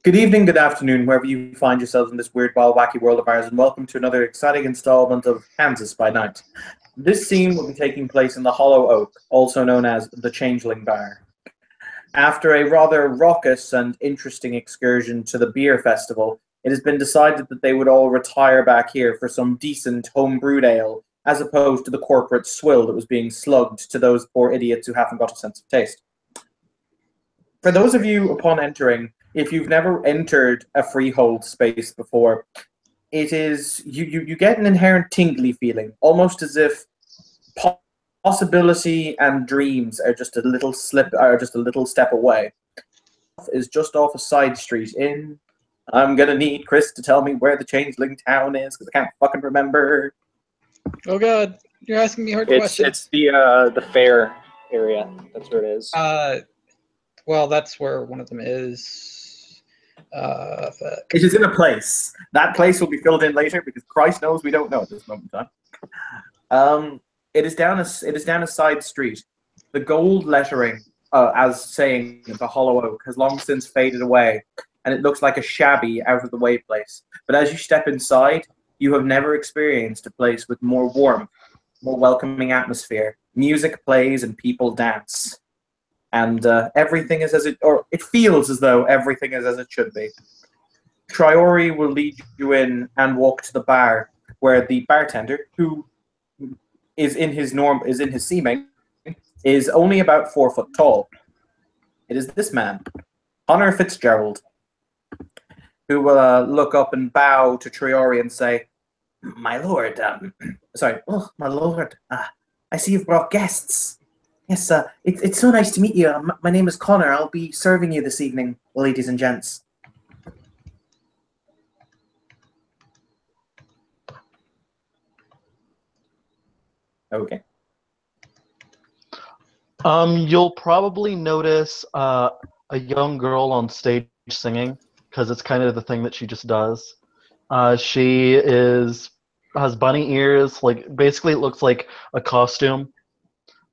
Good evening, good afternoon, wherever you find yourselves in this weird, wild, wacky world of ours, and welcome to another exciting installment of Kansas by Night. This scene will be taking place in the Hollow Oak, also known as the Changeling Bar. After a rather raucous and interesting excursion to the beer festival, it has been decided that they would all retire back here for some decent home-brewed ale, as opposed to the corporate swill that was being slugged to those poor idiots who haven't got a sense of taste. For those of you upon entering, if you've never entered a freehold space before, it is you get an inherent tingly feeling, almost as if possibility and dreams are just a little step away. Is just off a side street in. I'm gonna need Chris to tell me where the Changeling Town is because I can't fucking remember. Oh god, you're asking me hard questions. It's the fair area. That's where it is. Well, that's where one of them is. It is in a place. That place will be filled in later because Christ knows we don't know at this moment in time. It is down a side street. The gold lettering, as saying the Hollow Oak, has long since faded away, and it looks like a shabby, out of the way place. But as you step inside, you have never experienced a place with more warmth, more welcoming atmosphere. Music plays and people dance. And everything is it feels as though everything is as it should be. Triori will lead you in and walk to the bar, where the bartender, who is in his seeming, is only about 4 foot tall. It is this man, Connor Fitzgerald, who will look up and bow to Triori and say, "My lord, my lord, I see you've brought guests. Yes, it's so nice to meet you. My name is Connor. I'll be serving you this evening, ladies and gents." Okay. You'll probably notice a young girl on stage singing, because it's kind of the thing that she just does. She has bunny ears. Like, basically, it looks like a costume.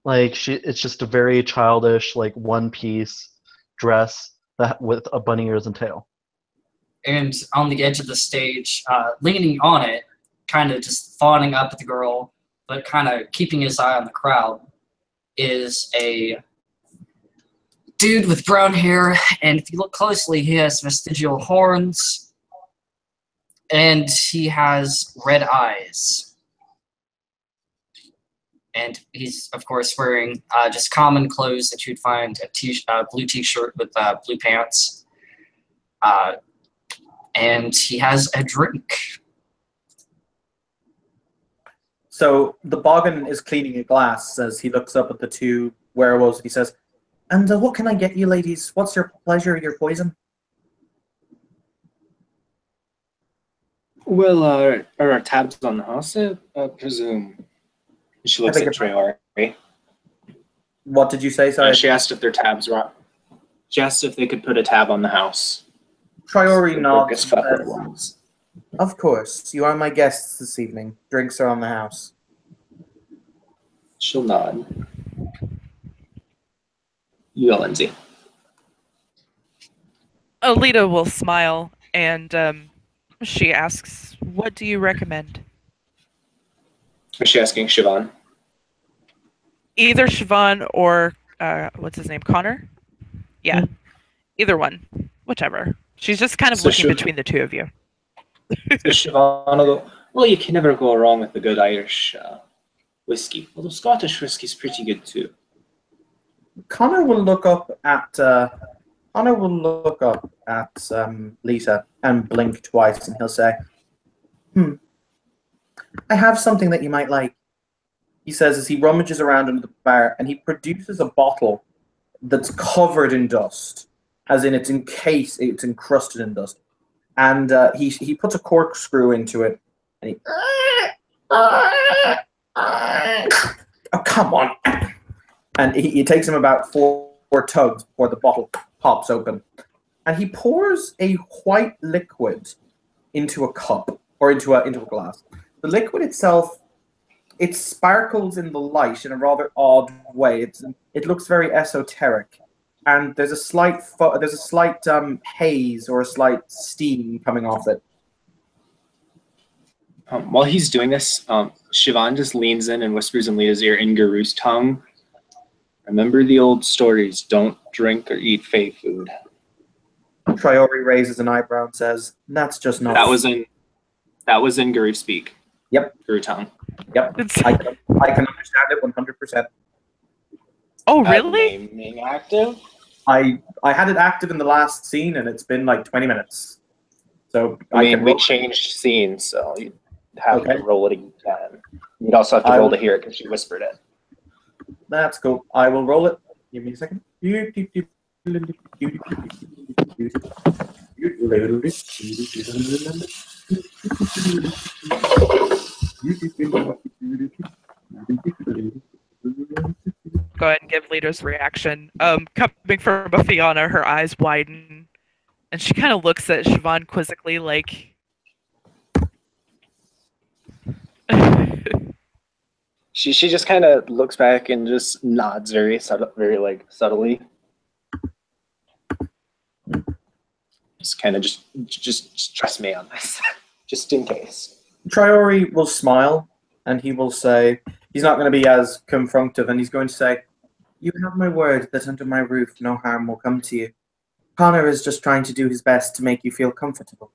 Like, it's just a very childish, like, one-piece dress with a bunny ears and tail. And on the edge of the stage, leaning on it, kind of just fawning up at the girl, but kind of keeping his eye on the crowd, is a dude with brown hair, and if you look closely, he has vestigial horns, and he has red eyes. And he's, of course, wearing just common clothes that you'd find a blue t-shirt with blue pants. And he has a drink. So the Boggin is cleaning a glass as he looks up at the two werewolves and he says, "And what can I get you, ladies? What's your pleasure, your poison?" Well, are our tabs on the house, I presume? She looks at Triori. What did you say? Sorry. She asked if their tabs were on. She asked if they could put a tab on the house. Triori nods. "Of course. You are my guests this evening. Drinks are on the house." She'll nod. You go, Lindsay. Alita will smile, and she asks, "What do you recommend?" Is she asking Siobhan? Either Siobhan or, what's his name, Connor? Yeah, either one. Whichever. She's just kind of looking between the two of you. So Siobhan will go, "Well, you can never go wrong with a good Irish whiskey. Although Scottish whiskey's pretty good too." Connor will look up at Lita and blink twice, and he'll say, "I have something that you might like," he says as he rummages around under the bar and he produces a bottle that's covered in dust, as in it's encrusted in dust. And he puts a corkscrew into it, and he, "Oh, come on." And it takes him about four tugs before the bottle pops open. And he pours a white liquid into a cup, or into a glass. The liquid itself, it sparkles in the light in a rather odd way. It looks very esoteric. and there's a slight haze or a slight steam coming off it. While he's doing this, Siobhan just leans in and whispers in Lita's ear in Garu's tongue, "Remember the old stories. Don't drink or eat Fey food." Triori raises an eyebrow and says, "That's just not." That was in Garu speak. Yep. Garu tongue. Yep. I can understand it 100%. Oh, really? Naming active. I had it active in the last scene, and it's been like 20 minutes. So we changed scenes, so you'd have Okay. to roll it again. You'd also have to roll to hear it because she whispered it. That's cool. I will roll it. Give me a second. Go ahead and give Lita's reaction. Coming from Fiona, her eyes widen, and she kind of looks at Siobhan quizzically, like. She just kind of looks back and just nods very subtly. Just kind of just trust me on this, just in case. Triori will smile, and he will say, he's not going to be as confrontive, and he's going to say, "You have my word that under my roof no harm will come to you. Connor is just trying to do his best to make you feel comfortable."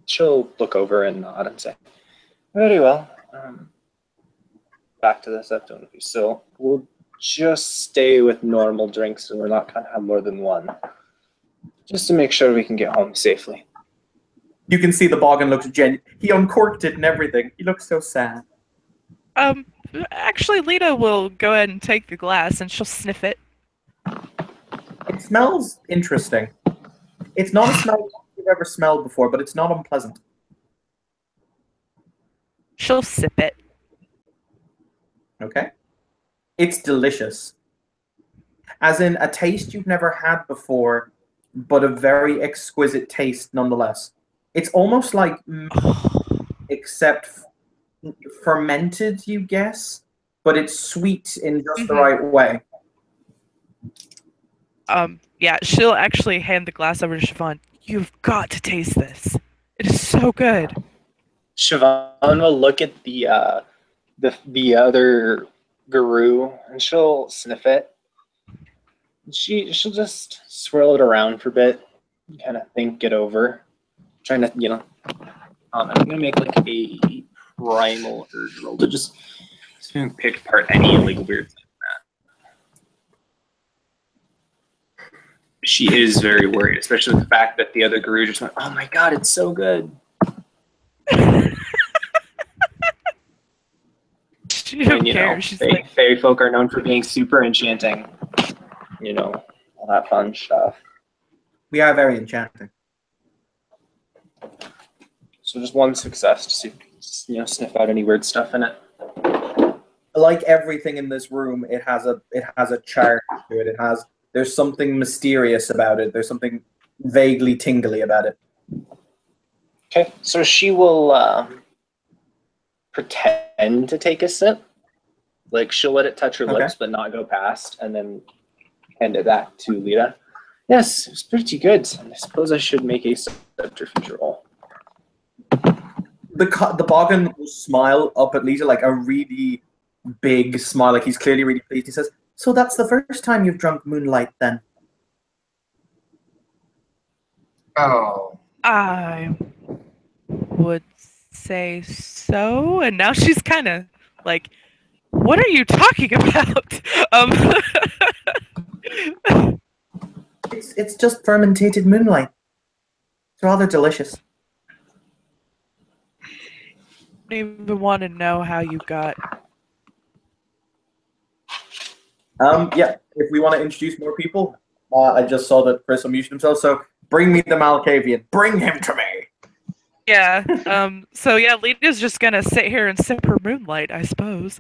She'll look over and nod and say, "Very well. Back to this episode. So we'll just stay with normal drinks, and we're not going to have more than one, just to make sure we can get home safely." You can see the Boggin looks genuine. He uncorked it and everything. He looks so sad. Actually, Lita will go ahead and take the glass, and she'll sniff it. It smells interesting. It's not a smell you've ever smelled before, but it's not unpleasant. She'll sip it. Okay? It's delicious. As in a taste you've never had before, but a very exquisite taste nonetheless. It's almost like except fermented, you guess, but it's sweet in just the right way. Yeah, she'll actually hand the glass over to Siobhan. You've got to taste this. It is so good. Siobhan will look at the other Guru, and she'll sniff it. She'll just swirl it around for a bit, kind of think it over, trying to, I'm gonna make like a primal urge roll to just pick apart any like weird thing like that. She is very worried, especially the fact that the other Guru just went, "Oh my god, it's so good." She don't care. She's like, fairy folk are known for being super enchanting. All that fun stuff. We are very enchanting. So just one success to see, sniff out any weird stuff in it. Like everything in this room, it has a charge to it. There's something mysterious about it. There's something vaguely tingly about it. Okay, so she will pretend to take a sip. Like she'll let it touch her lips, but not go past, and then hand it back to Lita. "Yes, it's pretty good. I suppose I should make a subterfuge roll." The Boggin will smile up at Lita, like a really big smile, like he's clearly really pleased. He says, "So that's the first time you've drunk moonlight, then?" Oh. I would say so. And now she's kind of like, what are you talking about? It's just fermented moonlight. It's rather delicious. I don't even want to know how you got. Yeah, if we want to introduce more people, I just saw that Chris unmuted himself, so bring me the Malkavian. Bring him to me! Yeah, so yeah, Lita's just gonna sit here and sip her moonlight, I suppose.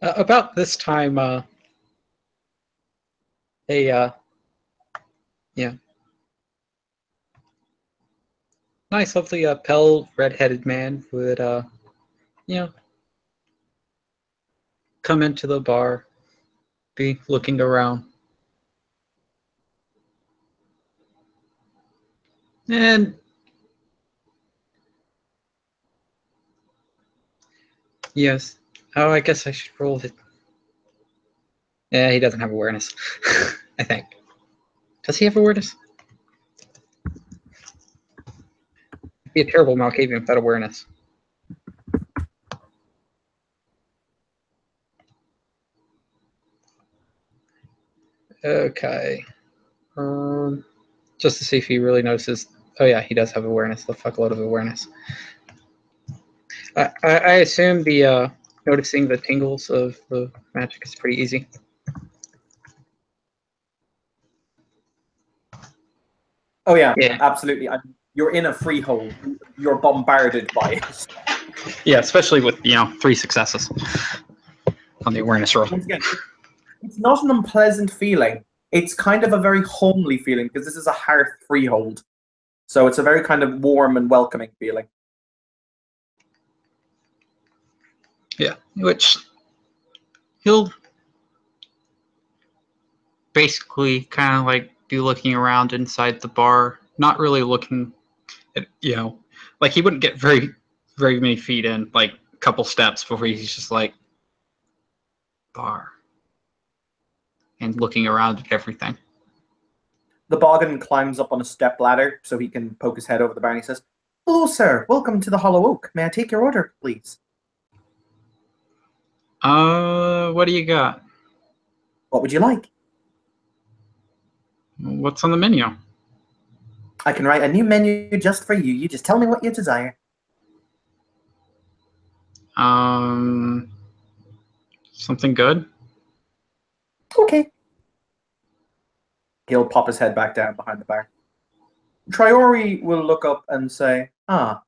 About this time, nice, lovely, pale, red-headed man would, come into the bar, be looking around. And yes. Oh, I guess I should roll it. Yeah, he doesn't have awareness. I think. Does he have awareness? He'd be a terrible Malkavian without awareness. Okay. Just to see if he really notices. Oh yeah, he does have awareness. The fuckload of awareness. I assume the noticing the tingles of the magic is pretty easy. Oh yeah, Yeah. absolutely. You're in a freehold. You're bombarded by it. Yeah, especially with 3 successes on the awareness roll. Once again, it's not an unpleasant feeling. It's kind of a very homely feeling because this is a hearth freehold. So it's a very kind of warm and welcoming feeling. Yeah, which he'll basically kind of like be looking around inside the bar, not really looking at, like he wouldn't get very, very many feet in, like a couple steps before he's just like, bar. And looking around at everything. The Boggin climbs up on a step ladder so he can poke his head over the bar and he says, "Hello, sir. Welcome to the Hollow Oak. May I take your order, please?" What do you got? What would you like? What's on the menu? I can write a new menu just for you. You just tell me what you desire. Something good? Okay. He'll pop his head back down behind the bar. Triori will look up and say, "Ah,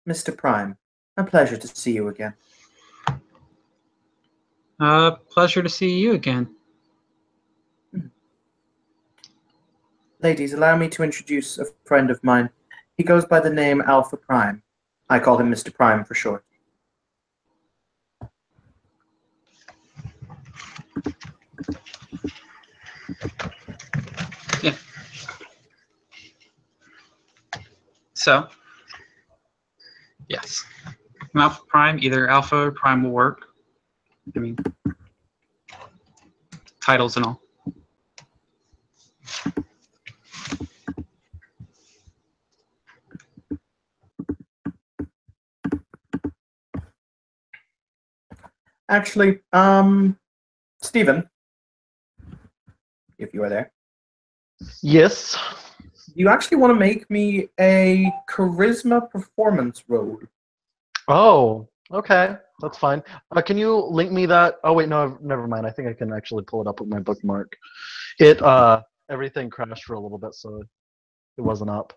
Mr. Prime, a pleasure to see you again." Pleasure to see you again. Ladies, allow me to introduce a friend of mine. He goes by the name Alpha Prime. I call him Mr. Prime for short. Yeah. So, yes. Alpha Prime, either Alpha or Prime will work. I mean, titles and all. Actually, Stephen, if you are there, Yes. you actually want to make me a charisma performance roll. Oh, okay. That's fine. Can you link me that? Oh wait, no, never mind. I think I can actually pull it up with my bookmark. It everything crashed for a little bit, so it wasn't up.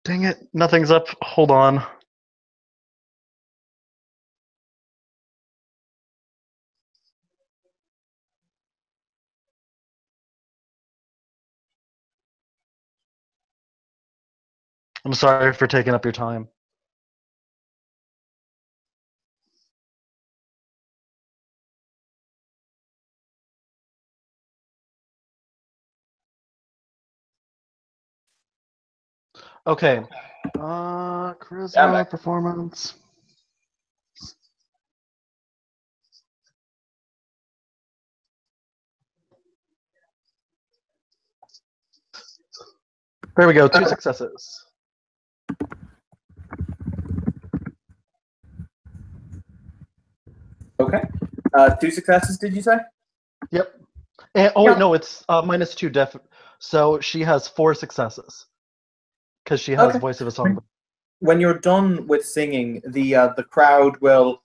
Dang it, nothing's up. Hold on. I'm sorry for taking up your time. Okay. Charisma performance. There we go. 2 successes. Okay. 2 successes, did you say? Yep. And, oh Yeah. wait, no, it's -2 def. So she has 4 successes because she has Okay. voice of a song. When you're done with singing, the crowd will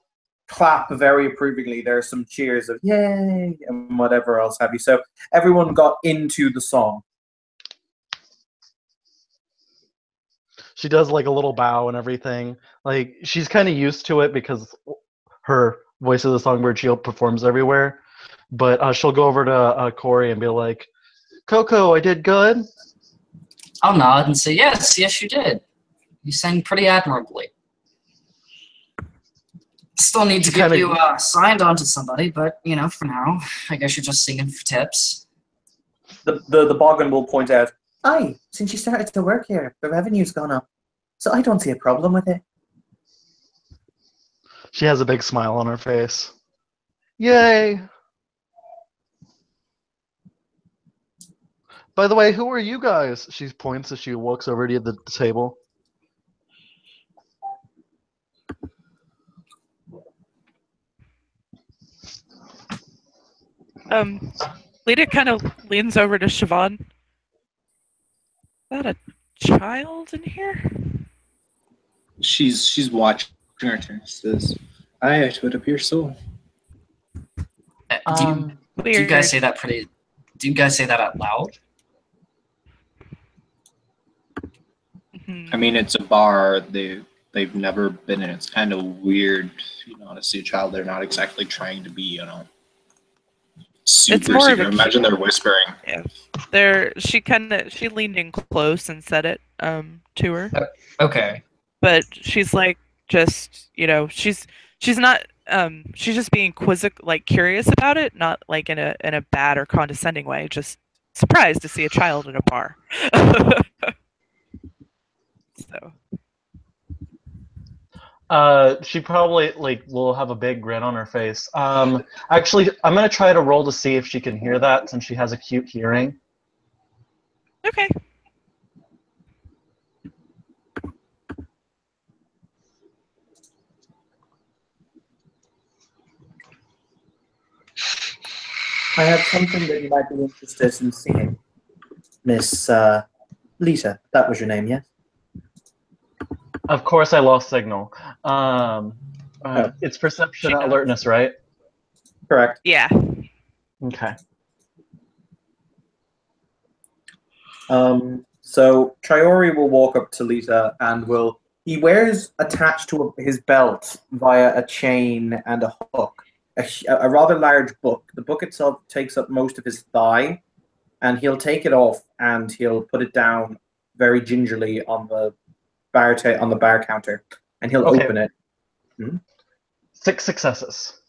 clap very approvingly. There are some cheers of "yay" and whatever else have you. So everyone got into the song. She does like a little bow and everything. Like she's kind of used to it because her Voice of the Songbird, she performs everywhere. But she'll go over to Corey and be like, Coco, I did good. I'll nod and say, yes, you did. You sang pretty admirably. Still need to get you signed on to somebody, but, you know, for now, I guess you're just singing for tips. The Boggin will point out, aye, since you started to work here, the revenue's gone up. So I don't see a problem with it. She has a big smile on her face. Yay! By the way, who are you guys? She points as she walks over to the table. Lita kind of leans over to Siobhan. Is that a child in here? She's watching her turn. She says, "Aye, it would appear so." Do you guys say that pretty? Do you guys say that out loud? I mean, it's a bar. They've never been in. It's kind of weird, you know, to see a child. They're not exactly trying to be, you know, super It's more of secret. a Imagine they're whispering. Yeah, she leaned in close and said it to her. Okay. But she's like, just, you know, she's not she's just being curious about it, not like in a bad or condescending way, just surprised to see a child in a bar. So She probably will have a big grin on her face. Actually, I'm gonna try to roll to see if she can hear that since she has acute hearing. okay. I have something that you might be interested in seeing. Miss Lita, that was your name, yes? Of course, I lost signal. It's perception She knows. alertness, right? Correct. Yeah. Okay. So Triori will walk up to Lita and he wears attached to his belt via a chain and a hook, a rather large book. The book itself takes up most of his thigh, and he'll take it off and he'll put it down very gingerly on the bar counter, and he'll open it. 6 successes.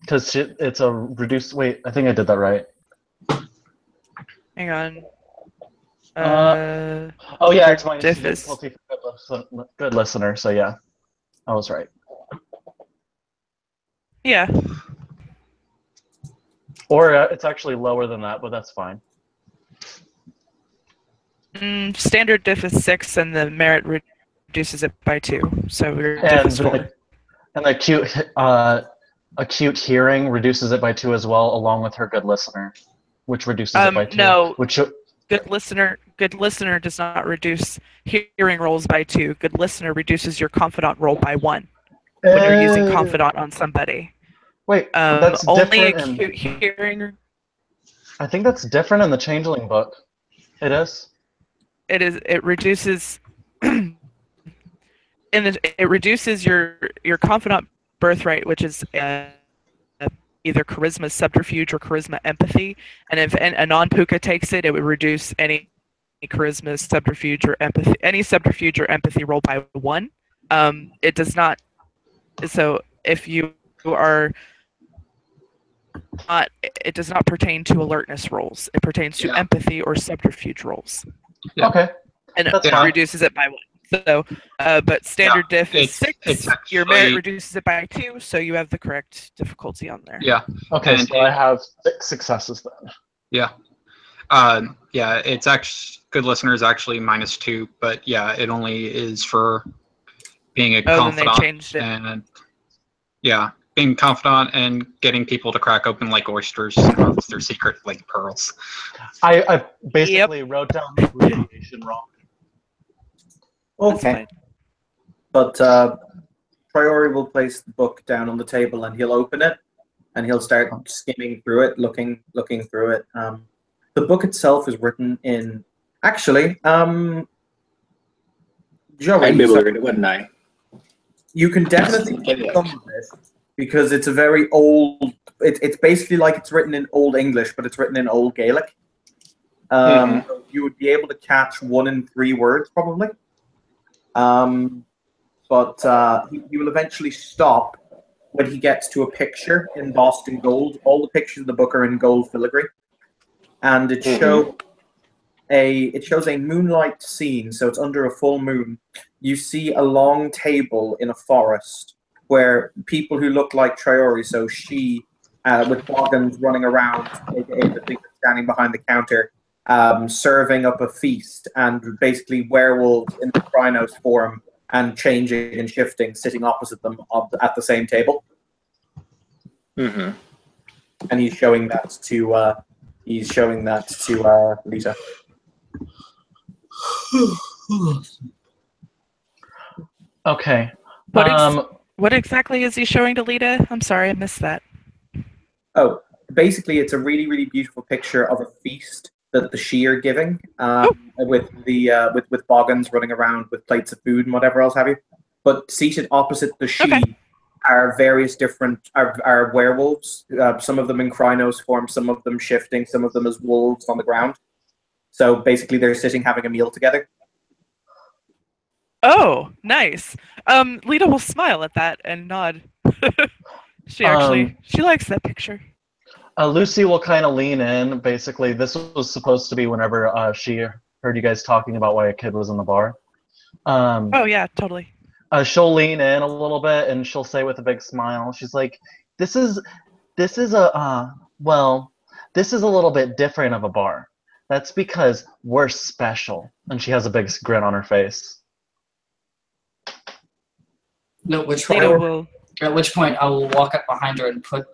Because it's a reduced. Wait, I think I did that right. Hang on. Oh yeah, it's minus Diff is- difficulty for good listener. So yeah, I was right. Yeah. Or it's actually lower than that, but that's fine. Standard diff is 6, and the merit reduces it by 2. So your diff is 4. And the acute hearing reduces it by 2 as well, along with her good listener, which reduces it by 2. No. Which Good listener does not reduce hearing rolls by 2. Good listener reduces your confidant roll by 1 when you're using confidant on somebody. Wait, that's only different acute hearing. I think that's different in the Changeling book. It is. It reduces. It reduces your confidant birthright, which is either charisma subterfuge or charisma empathy. And if a non-puka takes it, it would reduce any charisma subterfuge or empathy roll by 1. It does not. So if you are not, it does not pertain to alertness rolls. It pertains to empathy or subterfuge rolls. Yeah. Okay. And it reduces it by 1. So, but standard diff is 6. Your merit reduces it by 2, so you have the correct difficulty on there. Yeah. Okay, And so I have 6 successes then. Yeah. Yeah, it's actually good listener is actually -2, but yeah, it only is for being a confidant. Then they changed it. And yeah, being confidant and getting people to crack open like oysters with their secret like pearls. I basically wrote down the abbreviation wrong. Okay. But Priori will place the book down on the table, and he'll open it, and he'll start skimming through it, looking through it. The book itself is written in. Actually, Joey. I'd be able to read it, wouldn't I? You can definitely Get it. some of it because it's a very old. It's basically like it's written in Old English, but it's written in Old Gaelic. So you would be able to catch 1 in 3 words probably. But he will eventually stop when he gets to a picture embossed in gold. All the pictures in the book are in gold filigree, and it shows a moonlight scene. So it's under a full moon. You see a long table in a forest where people who look like Traori, so she with Boggans running around, aka the thing that's standing behind the counter, serving up a feast, and basically werewolves in the Krynos form and changing and shifting, sitting opposite them at the same table. Mm-hmm. And he's showing that to Lita. Okay. What exactly is he showing to Lita? I'm sorry, I missed that. Oh, basically, it's a really, really beautiful picture of a feast that the She are giving, with Boggans running around with plates of food and whatever else have you. But seated opposite the She are various different are werewolves. Some of them in Krynos form, some of them shifting, some of them as wolves on the ground. So basically, they're sitting having a meal together. Oh, nice. Lita will smile at that and nod. She likes that picture. Lucy will kind of lean in. Basically, this was supposed to be whenever she heard you guys talking about why a kid was in the bar. Oh yeah, totally. She'll lean in a little bit and she'll say with a big smile, she's like, "This is a little bit different of a bar. That's because we're special." And she has a big grin on her face. No, which Lita will. At which point I will walk up behind her and put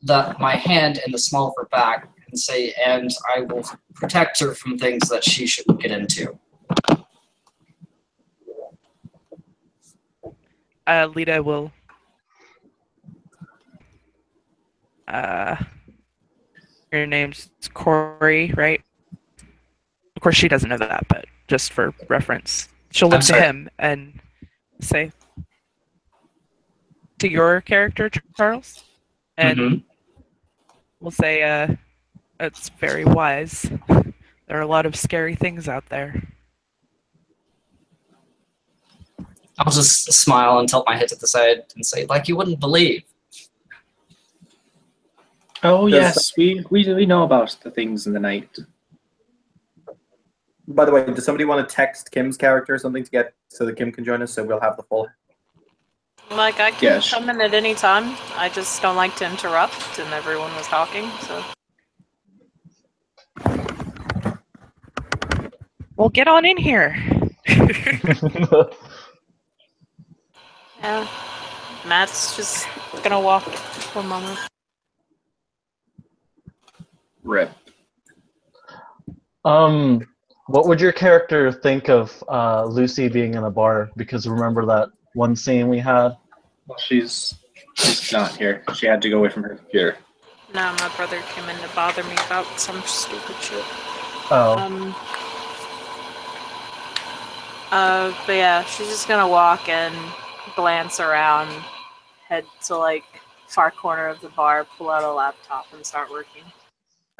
my hand in the small of her back and say, "And I will protect her from things that she shouldn't get into." Lita will. Your name's Corey, right? Of course, she doesn't know that, but just for reference, she'll look to him and say, to your character, Charles, and we'll say, "It's very wise. There are a lot of scary things out there." I'll just smile and tilt my head to the side and say, "Like you wouldn't believe." Oh yes, we know about the things in the night. By the way, does somebody want to text Kim's character or something to get so that Kim can join us? So we'll have the full. Like I can come in at any time. I just don't like to interrupt, and everyone was talking, so. Well, get on in here. Yeah, Matt's just gonna walk for a moment. Rip. What would your character think of Lucy being in a bar? Because remember that one scene we had? Well, she's not here. She had to go away from her computer. No, my brother came in to bother me about some stupid shit. Oh. But yeah, she's just gonna walk and glance around, head to like far corner of the bar, pull out a laptop and start working.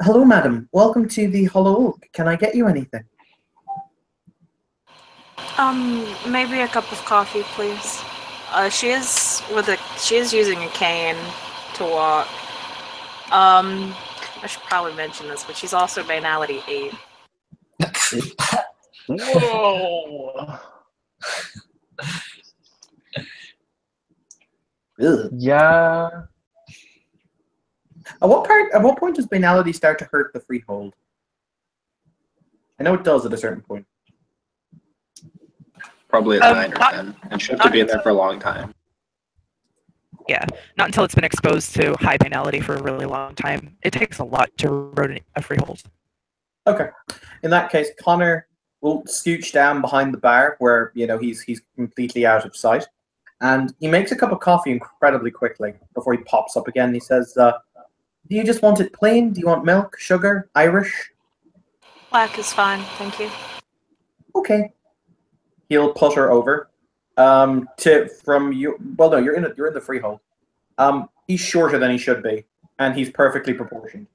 Hello, madam. Welcome to the Hollow Oak. Can I get you anything? Maybe a cup of coffee, please. She is using a cane to walk. I should probably mention this, but she's also banality 8. Whoa. Yeah. At what point does banality start to hurt the freehold? I know it does at a certain point. Probably at 9 or 10. And she have to be in there for a long time. Yeah, not until it's been exposed to high banality for a really long time. It takes a lot to erode a freehold. Okay. In that case, Connor will scooch down behind the bar where, he's completely out of sight. And he makes a cup of coffee incredibly quickly before he pops up again. He says, do you just want it plain? Do you want milk, sugar, Irish? Black is fine, thank you. Okay. He'll putter over From you. Well, no, you're in the freehold. He's shorter than he should be, and he's perfectly proportioned.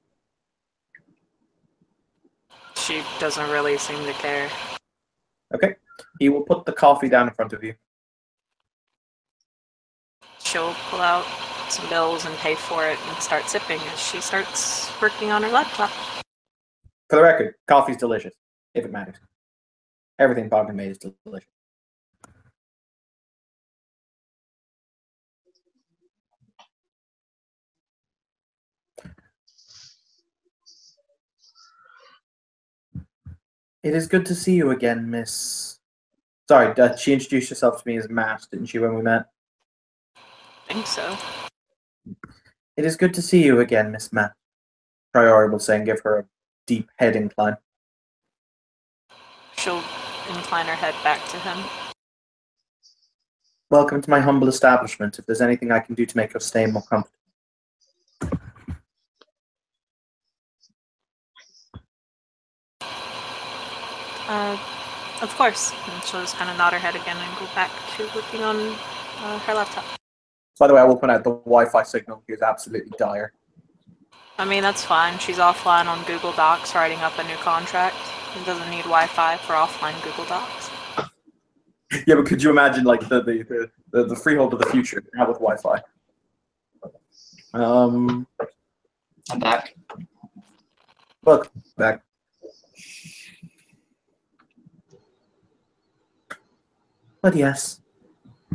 She doesn't really seem to care. Okay. He will put the coffee down in front of you. She'll pull out some bills and pay for it and start sipping as she starts working on her laptop. For the record, coffee's delicious, if it matters. Everything Bogdan made is delicious. It is good to see you again, Miss. Sorry, she introduced herself to me as Matt, didn't she, when we met? I think so. It is good to see you again, Miss Matt. Priori will say and give her a deep head incline. She'll incline her head back to him. Welcome to my humble establishment. If there's anything I can do to make your stay more comfortable. Of course. And she'll just kind of nod her head again and go back to working on her laptop. By the way, I will point out the Wi-Fi signal here is absolutely dire. I mean, that's fine. She's offline on Google Docs writing up a new contract. It doesn't need Wi-Fi for offline Google Docs. Yeah, but could you imagine like the freehold of the future now with Wi-Fi? I'm back. Look, back. But yes,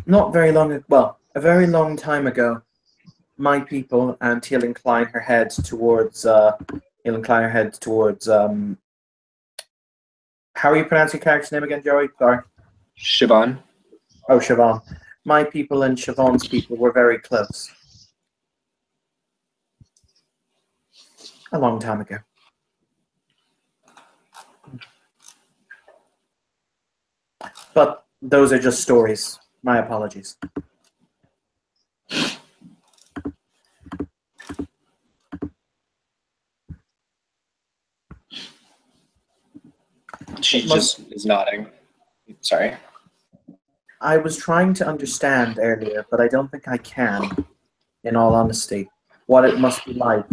not very long. Well, a very long time ago, my people, and he'll incline her head towards. How are you pronouncing your character's name again, Joey? Sorry. Siobhan. Oh, Siobhan. My people and Siobhan's people were very close. A long time ago. But those are just stories. My apologies. She just is nodding. Sorry. I was trying to understand earlier, but I don't think I can, in all honesty, what it must be like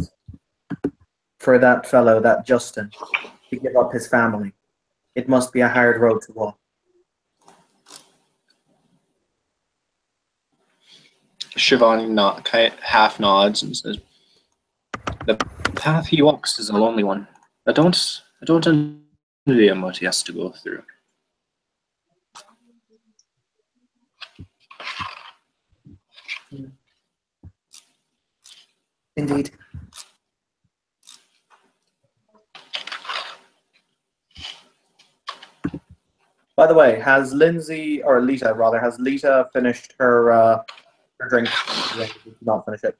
for that fellow, that Justin, to give up his family. It must be a hard road to walk. Siobhan half nods and says, "The path he walks is a lonely one. I don't envy him what he has to go through." Indeed. By the way, has Lindsay, or Lita rather, has Lita finished her drink? Did not finish it.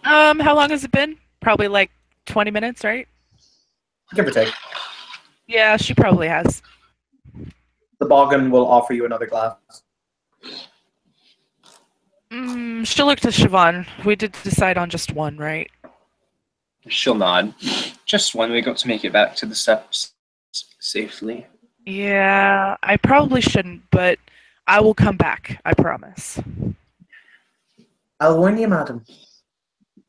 How long has it been? Probably like 20 minutes, right? Give or take. Yeah, she probably has. The Boggin will offer you another glass. She'll look to Siobhan. We did decide on just one, right? She'll nod. Just one. We got to make it back to the steps safely. Yeah, I probably shouldn't, but I will come back. I promise. I'll warn you, madam.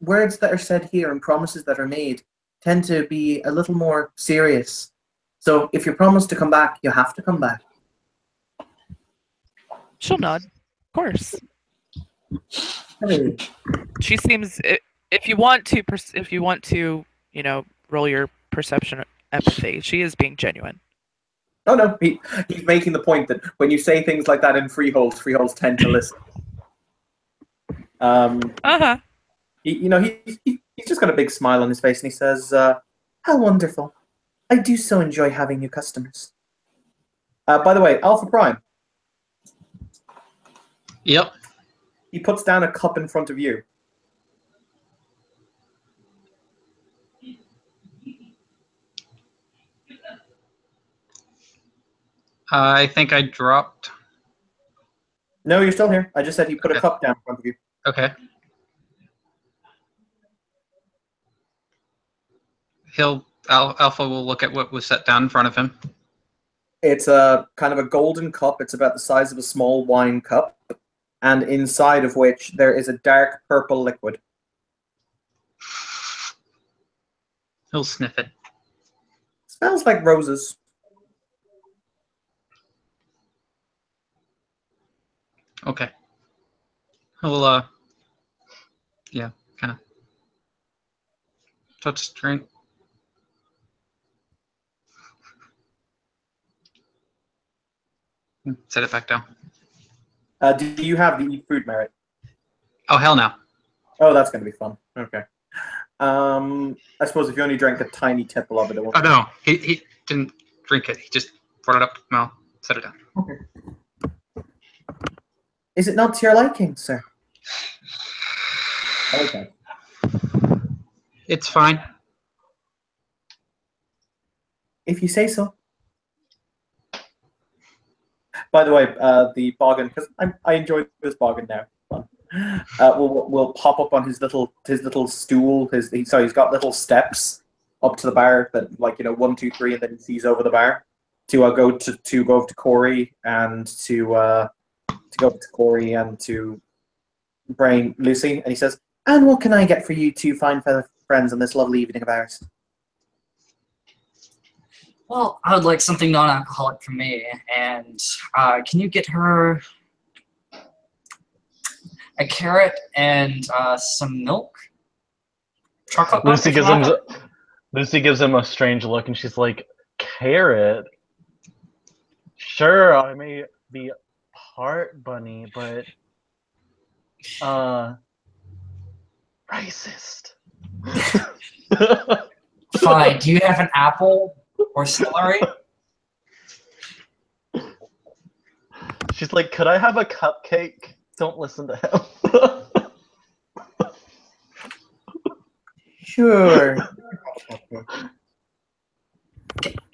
Words that are said here and promises that are made tend to be a little more serious. So if you promise to come back, you have to come back. She'll nod. Of course. Hey. She seems. If you want to, roll your perception empathy, she is being genuine. Oh no, he's making the point that when you say things like that in freeholds tend to listen. He's just got a big smile on his face, and he says, "How wonderful! I do so enjoy having new customers." By the way, Alpha Prime. Yep. He puts down a cup in front of you. I think I dropped. No, you're still here. I just said he put a cup down in front of you. Okay. Alpha will look at what was set down in front of him. It's a kind of a golden cup. It's about the size of a small wine cup, and inside of which there is a dark purple liquid. He'll sniff it. Smells like roses. Okay. He'll yeah, kind of touch the drink. Set it back down. Do you have the eat food merit? Oh, hell no. Oh, that's going to be fun. Okay. I suppose if you only drank a tiny tipple of it, it won't. Oh, no. He didn't drink it. He just brought it up to the mouth, set it down. Okay. Is it not to your liking, sir? Okay. It's fine. If you say so. By the way, the boggin, because I enjoy this boggin now. Will pop up on his little stool. He's got little steps up to the bar that 1, 2, 3, and then he sees over the bar to go over to Corey and to bring Lucy, and he says, "And what can I get for you two fine friends on this lovely evening of ours?" Well, I would like something non-alcoholic for me, and can you get her a carrot and some milk? Chocolate milk? Lucy gives him a strange look, and she's like, "Carrot? Sure, I may be part bunny, but racist." Fine. Do you have an apple or celery? She's like, "Could I have a cupcake?" Don't listen to him. Sure.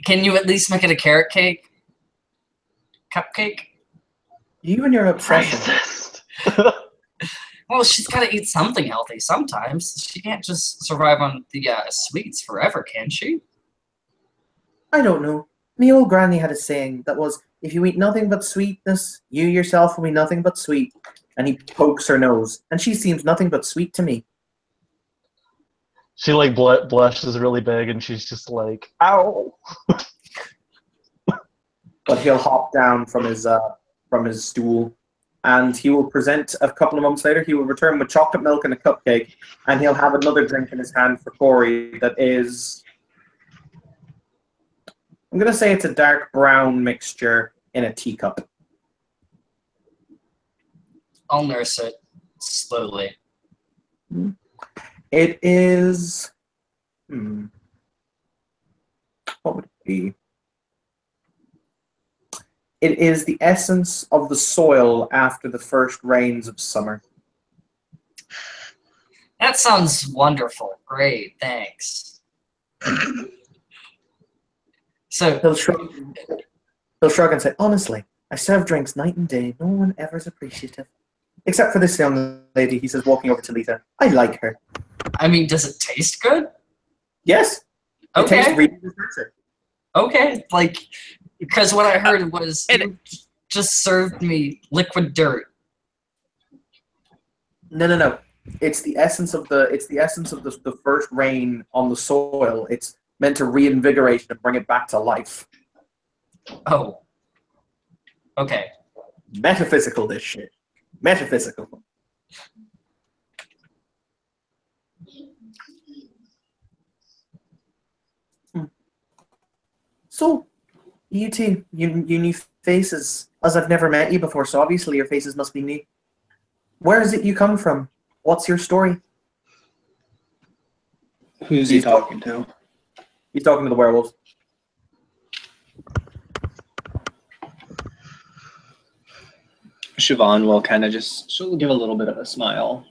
Can you at least make it a carrot cake? Cupcake? You and your obsession. Racist. Well, she's got to eat something healthy sometimes. She can't just survive on the sweets forever, can she? I don't know. Me old granny had a saying that was, "If you eat nothing but sweetness, you yourself will be nothing but sweet." And he pokes her nose, and she seems nothing but sweet to me. She like blushes really big, and she's just like, "Ow!" But he'll hop down from his stool, and he will present a couple of moments later. He will return with chocolate milk and a cupcake, and he'll have another drink in his hand for Corey that is, I'm going to say it's a dark brown mixture in a teacup. I'll nurse it slowly. It is, what would it be? It is the essence of the soil after the first rains of summer. That sounds wonderful. Great, thanks. So He'll shrug and say, "Honestly, I serve drinks night and day. No one ever is appreciative. Except for this young lady," he says, walking over to Lita. "I like her." I mean, does it taste good? Yes. It Okay. tastes really good. Okay, because what I heard was And- you just served me liquid dirt. No. It's the essence of the first rain on the soil. It's meant to reinvigorate it and bring it back to life. Oh. Okay. Metaphysical, this shit. Metaphysical. So, you two, you new faces, as I've never met you before, so obviously your faces must be new. Where is it you come from? What's your story? Who's he talking to? He's talking to the werewolves. Siobhan will kind of she'll give a little bit of a smile.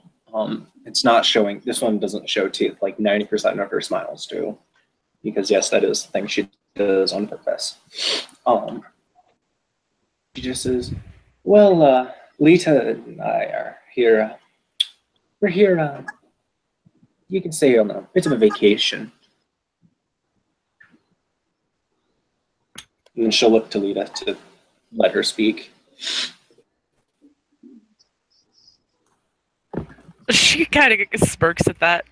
It's not showing, this one doesn't show teeth like 90% of her smiles do. Because yes, that is the thing she does on purpose. She just says, "Well, Lita and I are here. We're here, you can say on a bit of a vacation." And then she'll look to Lita to let her speak. She kind of smirks at that.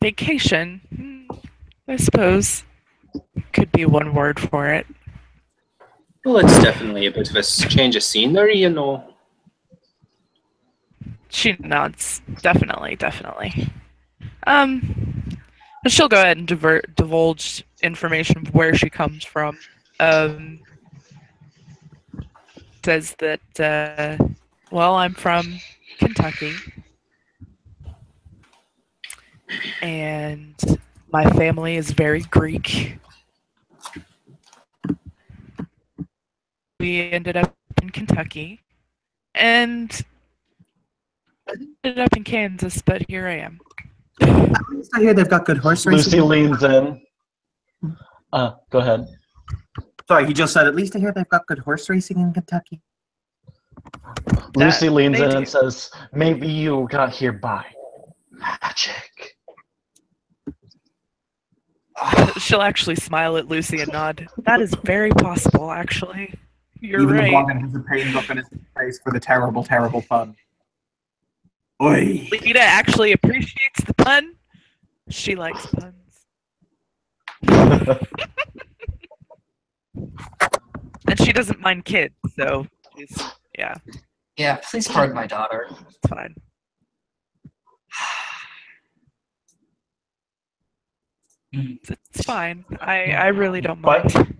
Vacation, I suppose, could be one word for it. Well, it's definitely a bit of a change of scenery, you know. She nods. Definitely. She'll go ahead and divulge information of where she comes from. Says that, well, I'm from Kentucky. And my family is very Greek. We ended up in Kentucky. And ended up in Kansas, but here I am. At least I hear they've got good horse racing. Lucy leans in. Go ahead. Sorry, he just said, at least I hear they've got good horse racing in Kentucky. Lucy leans in do. and says, maybe you got here by magic. She'll actually smile at Lucy and nod. That is very possible, actually. You're Even right. Morgan has a pain look on his face for the terrible, terrible pun. Oi! Lita actually appreciates the pun. She likes puns. And she doesn't mind kids, so yeah, Yeah, please pardon my daughter. it's fine. It's fine. I really don't mind.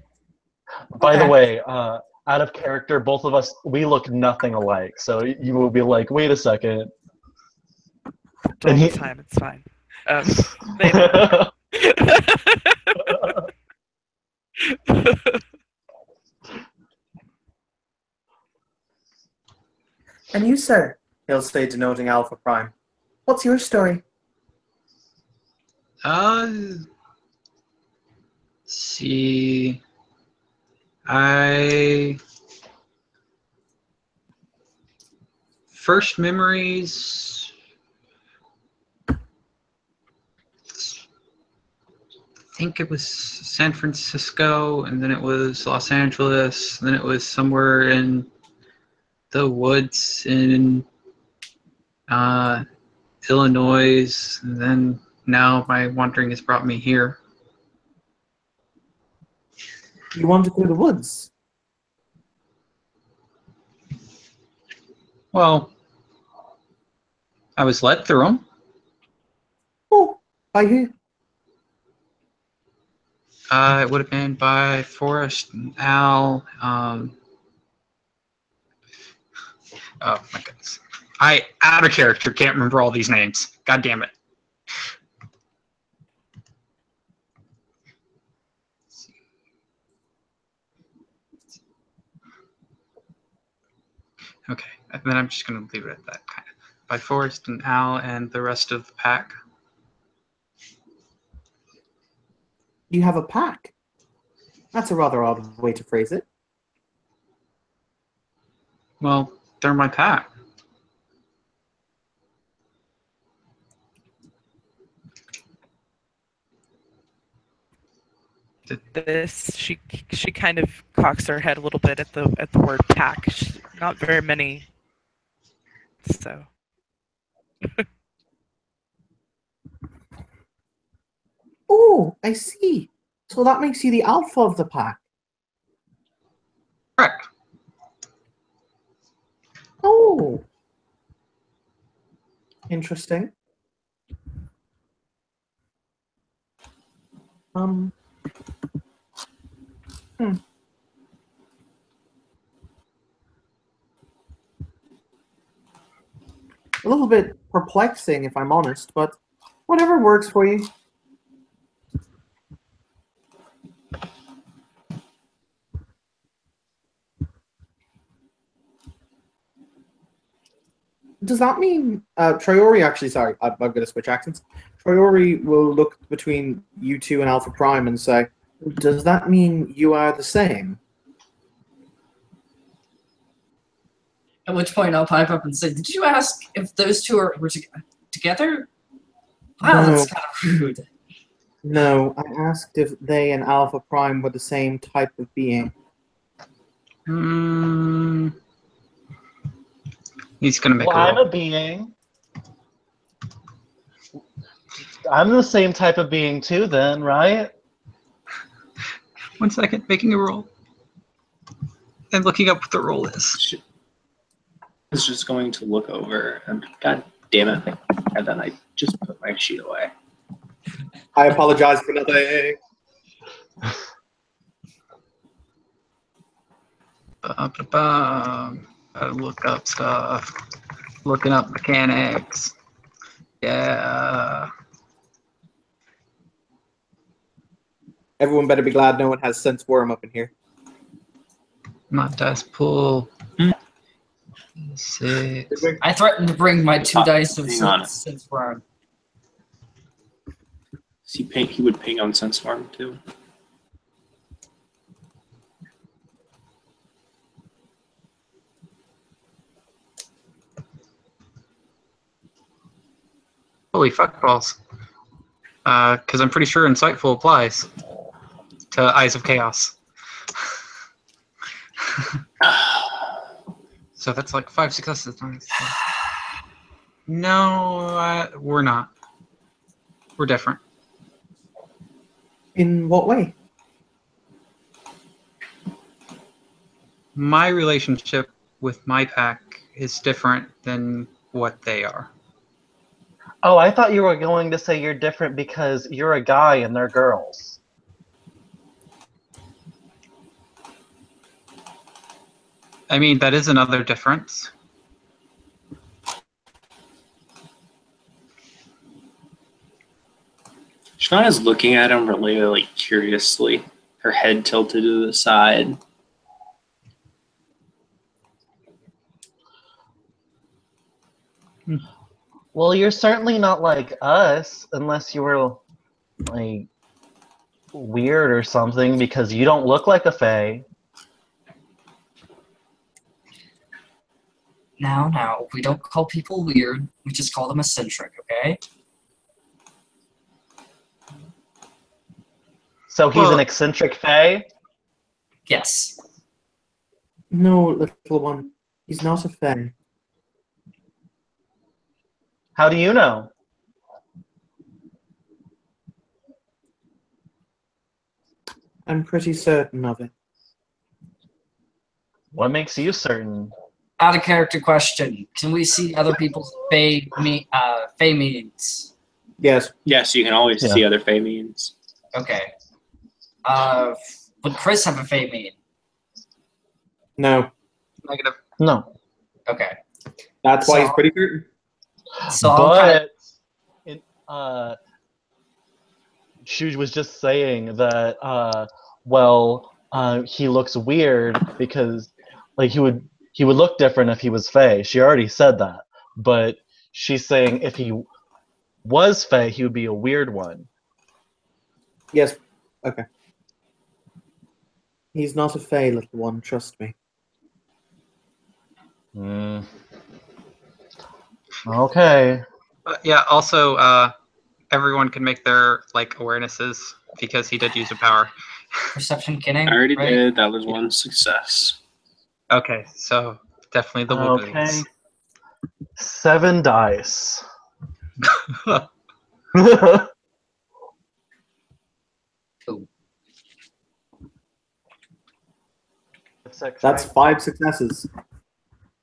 By the way, out of character, both of us, we look nothing alike. So you will be like, wait a second. All the time, it's fine. They don't. And you, sir, he'll say, denoting Alpha Prime. What's your story? Let's see. First memories. I think it was San Francisco, and then it was Los Angeles, and then it was somewhere in the woods in Illinois, and then now my wandering has brought me here. You wandered through the woods? Well, I was led through them. Oh, by who? It would have been by Forrest and Al. Oh my goodness. Out of character, can't remember all these names. God damn it. Okay, and then I'm just going to leave it at that kind of. By Forrest and Al and the rest of the pack. You have a pack? That's a rather odd way to phrase it. Well, they're my pack. She kind of cocks her head a little bit at the word pack. Not very many. So. Oh, I see. So that makes you the alpha of the pack. Correct. Oh. Interesting. A little bit perplexing, if I'm honest, but whatever works for you. Does that mean Troyori actually, sorry, I'm going to switch accents. Troyori will look between you two and Alpha Prime and say, does that mean you are the same? At which point I'll pipe up and say, did you ask if those two were together? Wow, No. that's kind of rude. No, I asked if they and Alpha Prime were the same type of being. He's gonna make Well, a I'm roll. a being. I'm the same type of being too, then, right? 1 second, making a roll. And looking up what the roll is. Is just going to look over and God damn it! And then I just put my sheet away. I apologize for nothing. Gotta look up stuff. Looking up mechanics. Yeah. Everyone better be glad no one has sense worm up in here. Not dice pool. 6. I threatened to bring my 2 dice of Hang on. sense worm. He would ping on Sensform too. Holy fuck balls. Because I'm pretty sure Insightful applies to Eyes of Chaos. So that's like 5 successes. No, we're not. We're different. In what way? My relationship with my pack is different than what they are. Oh, I thought you were going to say you're different because you're a guy and they're girls. I mean, that is another difference. Shanaya's looking at him really, like, curiously, her head tilted to the side. Well, you're certainly not like us, unless you were, like, weird or something, because you don't look like a fae. Now, we don't call people weird. We just call them eccentric, okay? So he's an Well- eccentric fae? Yes. No, little one. He's not a fae. How do you know? I'm pretty certain of it. What makes you certain? Out of character question. Can we see other people's Fey meanings? Yes. Yes, you can always Yeah. see other Fey means. Okay. Would Chris have a Fey mean? No. Negative. No. Okay. That's why he's So- pretty certain. So I'll kinda, But Shuj was just saying that he looks weird because like he would look different if he was Fae. She already said that. But she's saying if he was Fae, he would be a weird one. Yes. Okay. He's not a fae, little one. Trust me. Okay. But yeah, also, everyone can make their like awarenesses because he did use a power. perception kenning. I already right? did. That was one success. Okay, so definitely the Okay. Wooglies. 7 dice. That's 5 successes.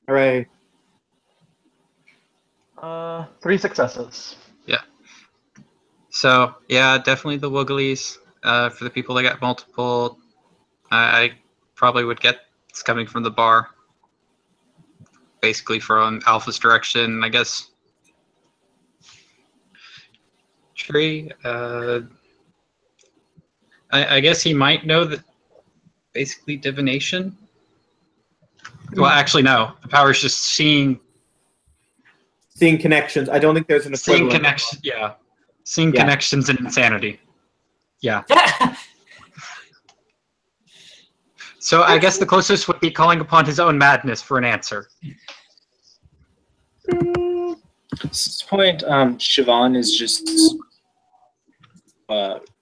Hooray. 3 successes. So yeah, definitely the Wooglies. For the people that got multiple, I probably would get it's coming from the bar, basically from Alpha's direction, I guess. Tree. I guess he might know that. Basically, divination. Well, actually, no. The power is just seeing connections. I don't think there's an equivalent. connection. Yeah, seeing Yeah. connections and insanity. Yeah. So I guess the closest would be calling upon his own madness for an answer. At this point, Siobhan is just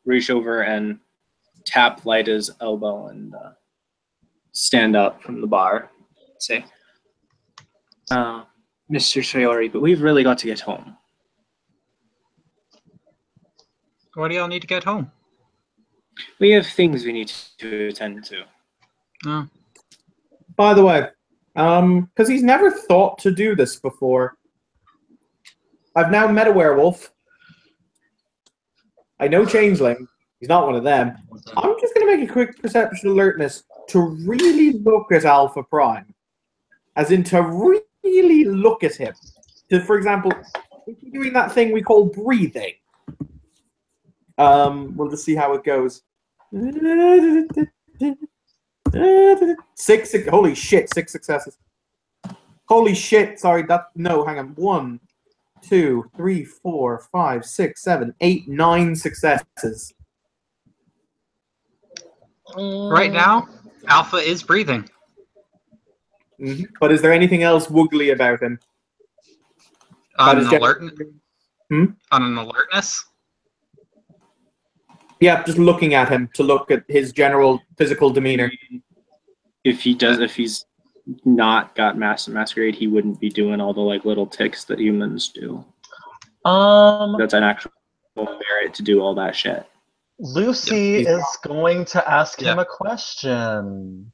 reach over and tap Lyda's elbow and stand up from the bar, say, Mr. Sayori, but we've really got to get home. Why do y'all need to get home? We have things we need to attend to. Oh. By the way, because he's never thought to do this before, I've now met a werewolf. I know Changeling. He's not one of them. I'm just going to make a quick perception alertness to really look at Alpha Prime. As in to really look at him. To, for example, if you're doing that thing we call breathing. We'll just see how it goes. Holy shit, 6 successes. Holy shit, sorry, no, hang on. 1, 2, 3, 4, 5, 6, 7, 8, 9 successes. Right now, Alpha is breathing. Mm-hmm. But is there anything else woogly about him? On an alertness? Yeah, just looking at him to look at his general physical demeanor. If he's not got Master Masquerade, he wouldn't be doing all the like little ticks that humans do. That's an actual merit to do all that shit. Lucy is going to ask him a question.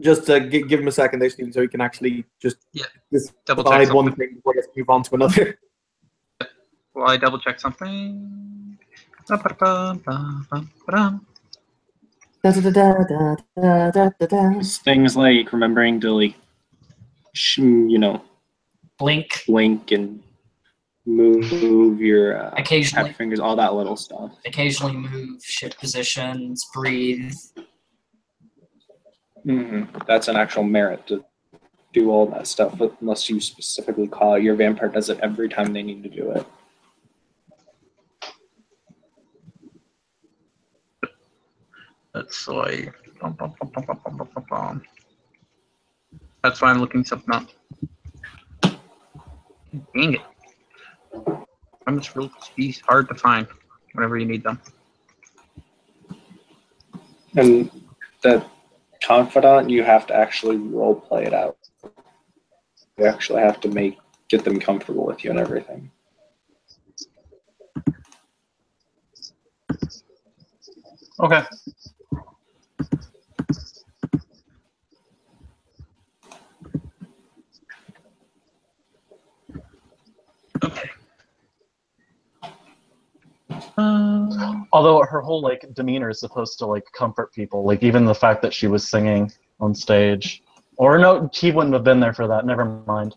Just give him a second there, Stephen, so he can actually just double decide check one thing before he has to move on to another. Will I double check something? Things like remembering to like, blink and move your occasionally happy fingers, all that little stuff. Occasionally move, shift positions, breathe. Mm-hmm. That's an actual merit to do all that stuff, unless you specifically call it. Your vampire does it every time they need to do it. That's why. That's why I'm looking something up. Dang it. I'm just real these hard to find whenever you need them. And the confidant, you have to actually role play it out. You actually have to get them comfortable with you and everything. Okay. Okay. Although her whole like demeanor is supposed to like comfort people, like even the fact that she was singing on stage, or no, he wouldn't have been there for that. Never mind.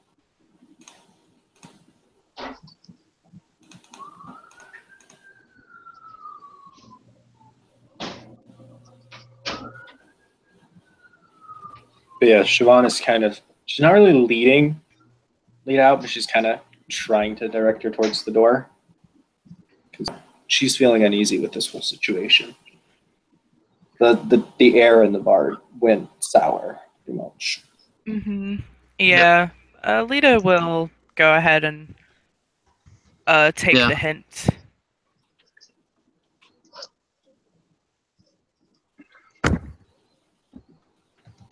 But yeah, Siobhan is she's not really lead out, but she's kind of trying to direct her towards the door. Because she's feeling uneasy with this whole situation. The air in the bar went sour, pretty much. Mm-hmm. Yeah. Lita will go ahead and take the hint.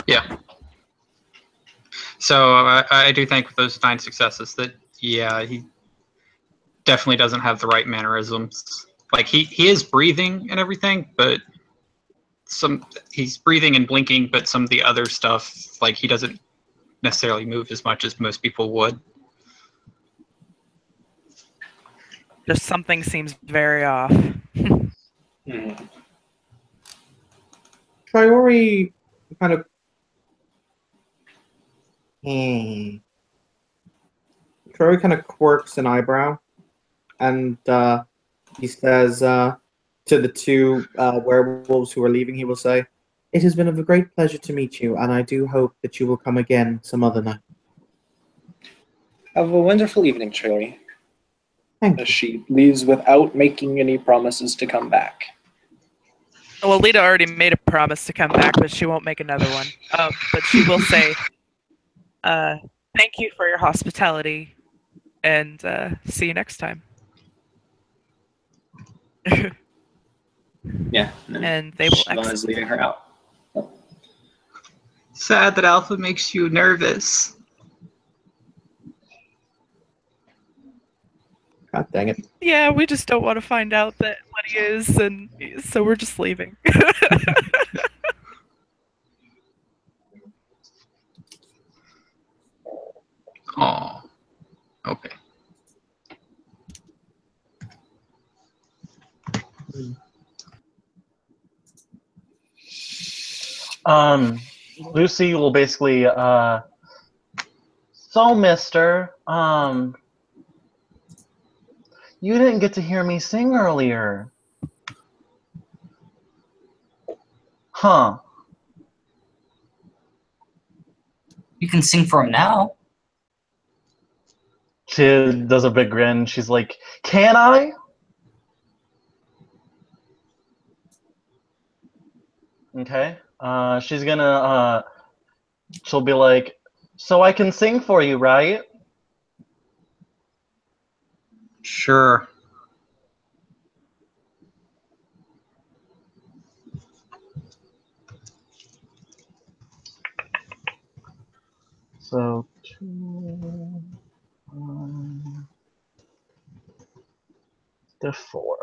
Yeah. So I do think with those 9 successes that he definitely doesn't have the right mannerisms. Like he is breathing and everything, but he's breathing and blinking, but some of the other stuff, like he doesn't necessarily move as much as most people would. Just something seems very off. Priori kind of Troy kind of quirks an eyebrow, and he says to the 2 werewolves who are leaving, he will say, "It has been a great pleasure to meet you, and I do hope that you will come again some other night." Have a wonderful evening, Troy. Thank you. She leaves without making any promises to come back. Well, Lita already made a promise to come back, but she won't make another one. But she will say, "Thank you for your hospitality, and see you next time." Yeah. And they will Siobhan is leading her out. Sad that Alpha makes you nervous. God dang it. Yeah, we just don't want to find out that what he is, and so we're just leaving. Oh, okay. Lucy will basically, so mister, you didn't get to hear me sing earlier. Huh. You can sing for him now. She does a big grin. She's like, can I? Okay. She's gonna, she'll be like, so I can sing for you, right? Sure. So, 2, 1, to 4.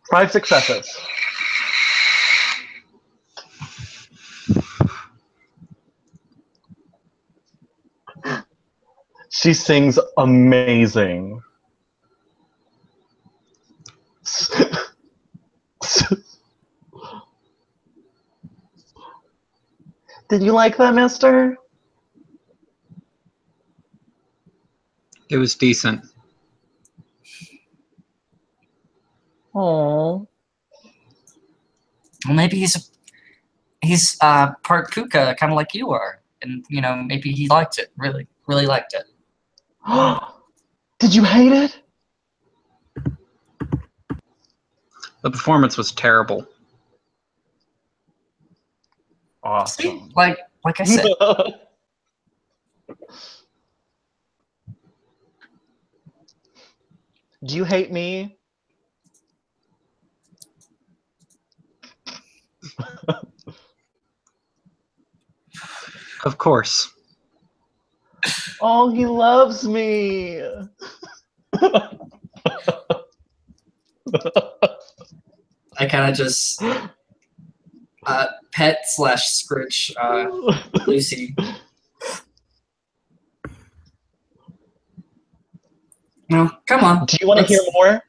Five successes. She sings amazing. Did you like that, mister? It was decent. Oh. Well, maybe he's part puka, kind of like you are, and you know maybe he liked it. Really, really liked it. Did you hate it? The performance was terrible. See, Awesome. like I said, Do you hate me? Of course. Oh, he loves me. I kind of just pet / scritch Lucy. No, come on. Do you want to Let's- hear more?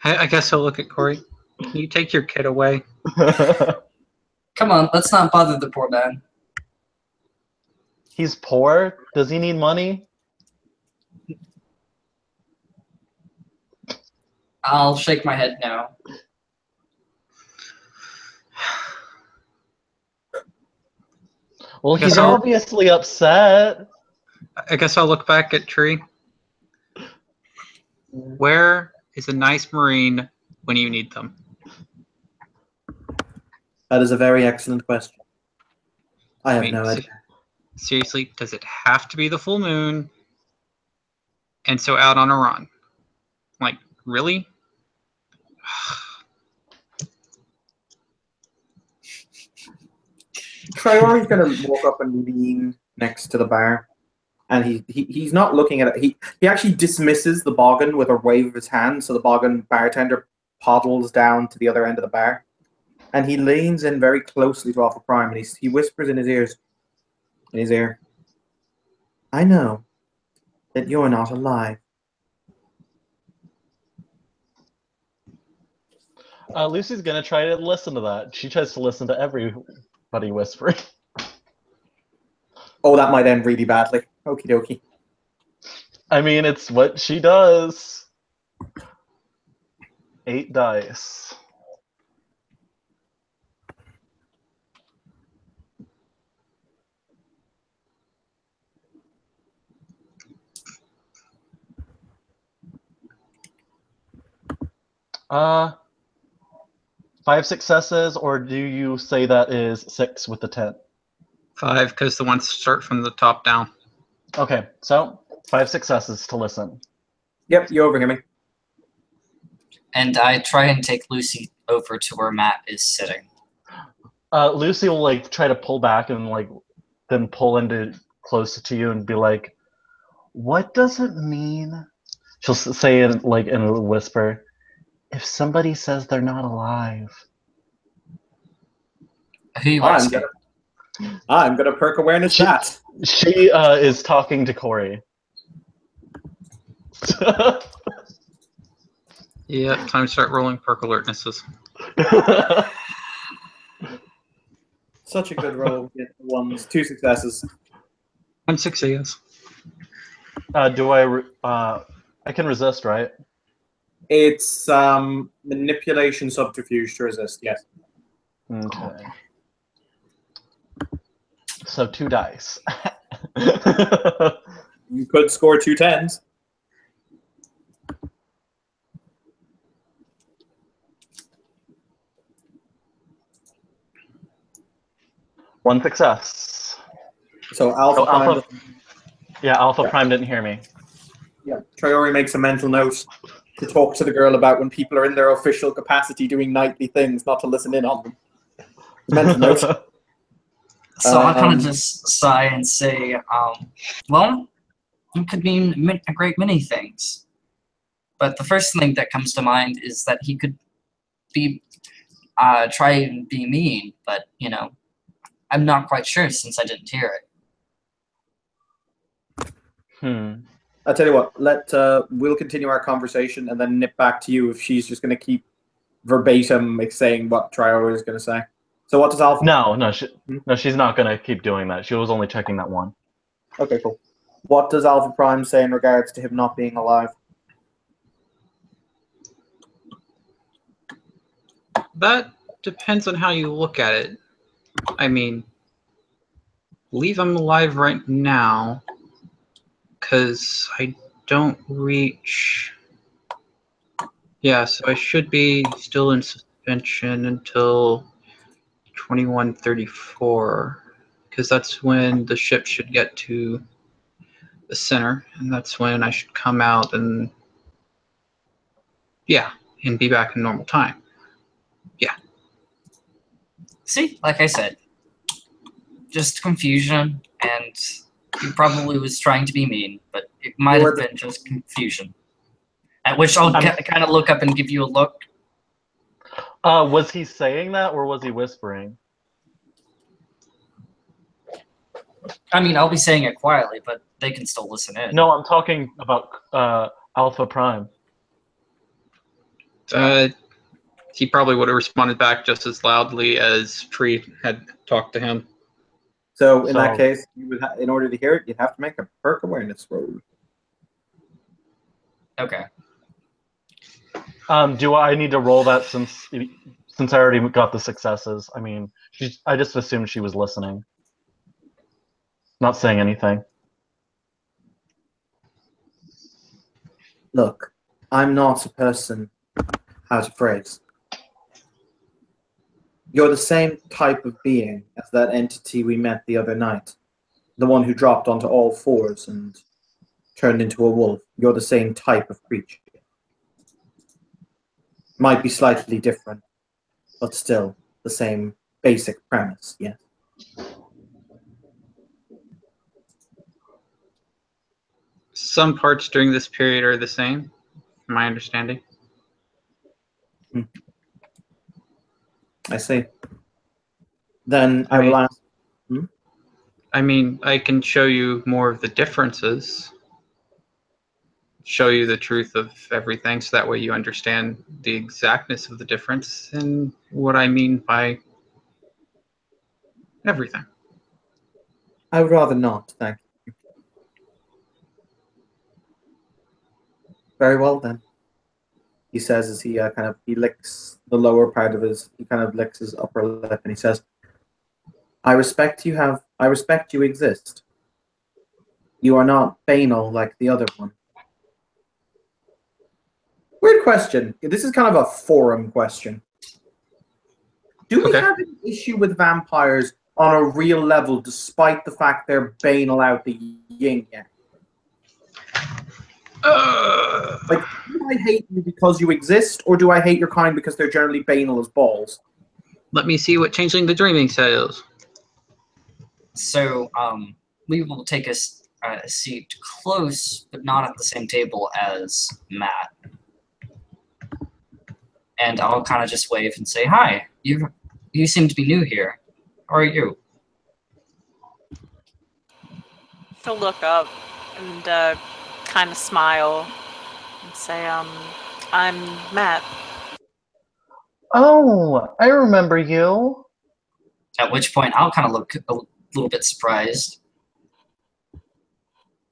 I guess I'll look at Corey. Can you take your kid away? Come on, let's not bother the poor man. He's poor. Does he need money? I'll shake my head no. Well, Guess he's I'll- obviously upset. I guess I'll look back at Tree. Where is a nice Marine when you need them? That is a very excellent question. I have mean, no idea. Seriously, does it have to be the full moon? And so out on a run? Like, really? Priori's gonna walk up and lean next to the bar, and he's not looking at it. He actually dismisses the boggin with a wave of his hand, so the boggin bartender poddles down to the other end of the bar, and he leans in very closely to Alpha Prime, and he whispers in his ear, "I know that you're not alive." Lucy's gonna try to listen to that. She tries to listen to everybody whispering. Oh, that might end really badly. Okie dokie. I mean, it's what she does. 8 dice. 5 successes, or do you say that is 6 with the 10? 5, because the ones start from the top down. Okay, so 5 successes to listen. Yep, you overhear me. And I try and take Lucy over to where Matt is sitting. Lucy will like try to pull back and like then pull into closer to you and be like, "What does it mean?" She'll say it like in a whisper, "If somebody says they're not alive." Who you I'm asking? gonna perk awareness that. She is talking to Corey. Yeah, time to start rolling perk alertnesses. Such a good roll. Get the ones, 2 successes. I'm 6 yes. Do I can resist, right? It's manipulation subterfuge to resist. Yes. Okay. So 2 dice. You could score 2 10s. One success. So Alpha So Prime. Alpha, Alpha Prime didn't hear me. Yeah. Triori makes a mental note to talk to the girl about when people are in their official capacity doing knightly things, not to listen in on them. Mental note. So I kind of just sigh and say, well, it could mean a great many things. But the first thing that comes to mind is that he could be, try and be mean, but, you know, I'm not quite sure since I didn't hear it. I'll tell you what, we'll continue our conversation and then nip back to you if she's just going to keep verbatim saying what Triori is going to say. So what does Alpha... No, she's not going to keep doing that. She was only checking that one. Okay, cool. What does Alpha Prime say in regards to him not being alive? That depends on how you look at it. I mean, leave him alive right now, because I don't reach... Yeah, so I should be still in suspension until 2134, because that's when the ship should get to the center, and that's when I should come out and... Yeah, and be back in normal time. Yeah. See, like I said, just confusion, and he probably was trying to be mean, but it might have been just confusion. At which I'll kind of look up and give you a look. Was he saying that, or was he whispering? I mean, I'll be saying it quietly, but they can still listen in. No, I'm talking about Alpha Prime. He probably would have responded back just as loudly as Tree had talked to him. So in that case, you would in order to hear it, you'd have to make a perk awareness roll. Okay. Do I need to roll that since I already got the successes? I mean, I just assumed she was listening, not saying anything. Look, I'm not a person. How to phrase? You're the same type of being as that entity we met the other night. The one who dropped onto all fours and turned into a wolf. You're the same type of creature. Might be slightly different, but still the same basic premise, yes. Some parts during this period are the same, from my understanding. I see. Then I will ask... I mean, I can show you more of the differences. Show you the truth of everything, so that way you understand the exactness of the difference and what I mean by everything. I would rather not, thank you. Very well then, he says as he he licks the lower part of he licks his upper lip and he says, I respect you exist. You are not banal like the other one. Weird question. This is kind of a forum question. Do we Okay. have an issue with vampires on a real level, despite the fact they're banal out the yin yang? Like, do I hate you because you exist, or do I hate your kind because they're generally banal as balls? Let me see what Changeling the Dreaming says. So we will take a seat close, but not at the same table as Matt. And I'll kind of just wave and say, "Hi, you seem to be new here. How are you?" She'll look up and kind of smile and say, I'm Matt. Oh, I remember you. At which point I'll kind of look a little bit surprised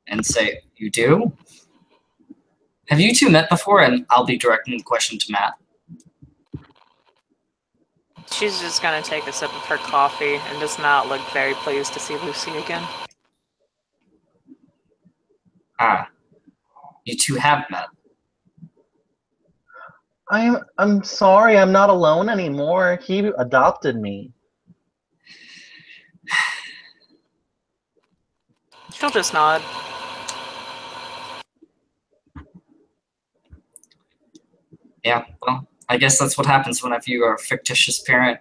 and say, "You do? Have you two met before?" And I'll be directing the question to Matt. She's just gonna take a sip of her coffee and does not look very pleased to see Lucy again. Ah, you two have met. I'm sorry, I'm not alone anymore. He adopted me. She'll just nod. Yeah, well, I guess that's what happens whenever you are a fictitious parent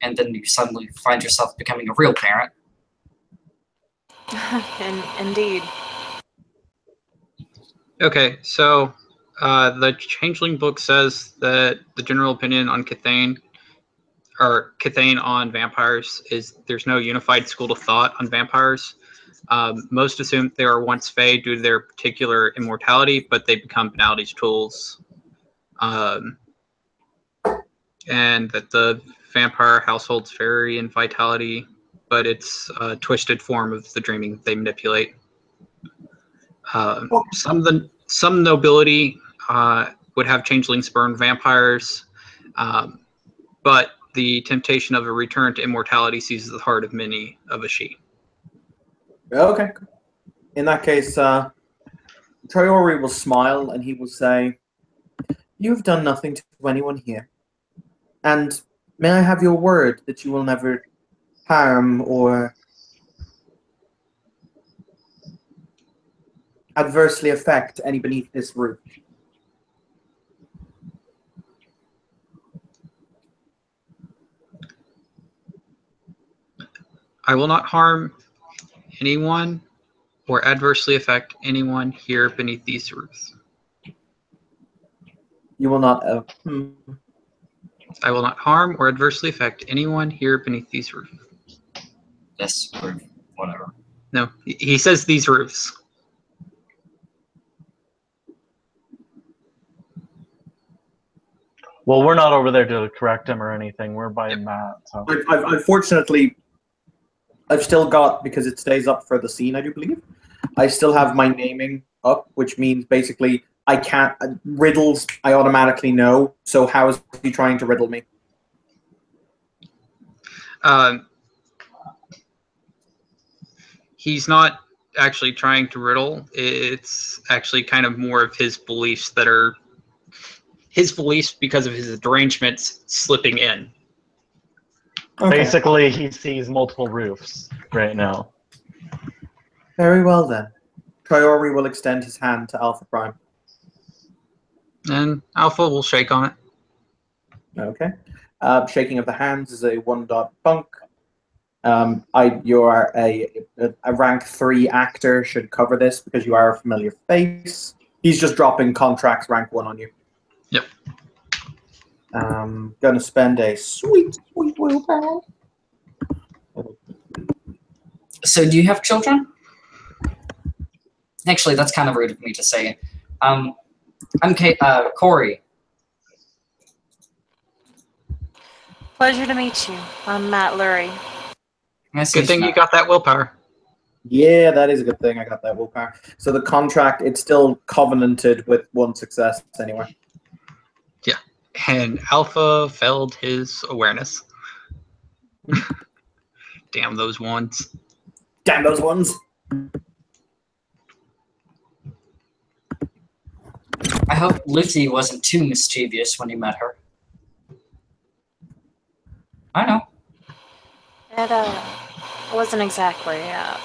and then you suddenly find yourself becoming a real parent. Indeed. Okay, so the Changeling book says that the general opinion on Cthulhu on vampires is there's no unified school of thought on vampires. Most assume they are once fey due to their particular immortality, but they become banality's tools. And that the vampire households vary in vitality, but it's a twisted form of the dreaming they manipulate. Some nobility would have changelings burn vampires, but the temptation of a return to immortality seizes the heart of many of a she. Okay. In that case, Traori will smile and he will say, "You've done nothing to anyone here. And may I have your word that you will never harm or adversely affect any beneath this roof?" I will not harm anyone or adversely affect anyone here beneath these roofs. You will not... I will not harm or adversely affect anyone here beneath these roofs. This or whatever. No, he says these roofs. Well, we're not over there to correct him or anything. We're by Matt. So. Unfortunately, I've still got, because it stays up for the scene, I do believe, I still have my naming up, which means basically I can't... riddles, I automatically know, so how is he trying to riddle me? He's not actually trying to riddle. It's actually kind of more of his beliefs that are... his beliefs because of his derangements slipping in. Okay. Basically, he sees multiple roofs right now. Very well then. Traori will extend his hand to Alpha Prime. And Alpha will shake on it. Okay. Shaking of the hands is a 1-dot bunk. You are a rank 3 actor, should cover this because you are a familiar face. He's just dropping contracts rank 1 on you. Yep. Gonna spend a sweet willpower. So do you have children? Actually, that's kind of rude of me to say. I'm Corey. Pleasure to meet you. I'm Matt Lurie. Nice Good thing you got that willpower. Yeah, that is a good thing I got that willpower. So the contract, it's still covenanted with 1 success anyway. Yeah. And Alpha failed his awareness. Damn those ones. Damn those ones! I hope Lucy wasn't too mischievous when you met her. I know. It wasn't exactly her.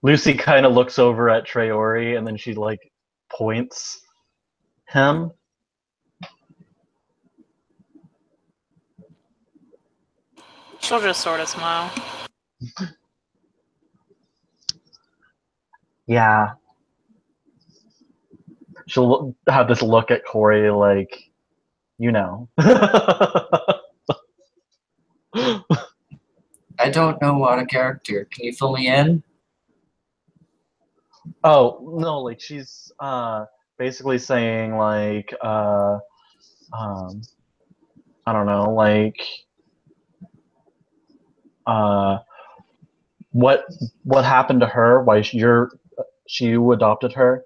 Lucy kind of looks over at Traori and then she like points him. She'll just sort of smile. Yeah. She'll have this look at Corey like, you know. I don't know what a character. Can you fill me in? Oh, no, like she's basically saying like I don't know, like what happened to her, why you adopted her?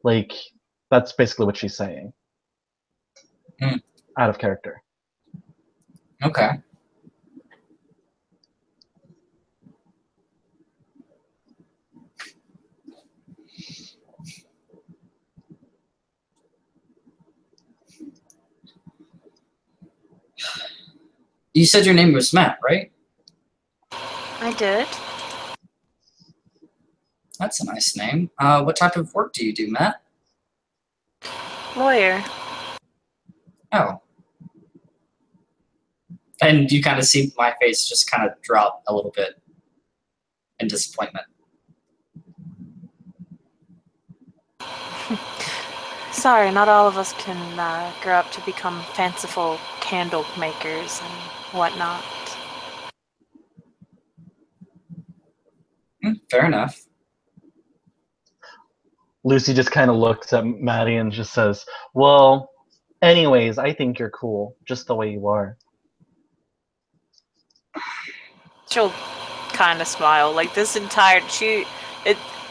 Like that's basically what she's saying. Out of character. Okay. You said your name was Matt, right? I did. That's a nice name. What type of work do you do, Matt? Lawyer. Oh. And you kind of see my face just kind of drop a little bit in disappointment. Sorry, not all of us can grow up to become fanciful candle makers and whatnot. Fair enough. Lucy just kind of looks at Maddie and just says, well, anyways, I think you're cool, just the way you are. She'll kind of smile. Like this entire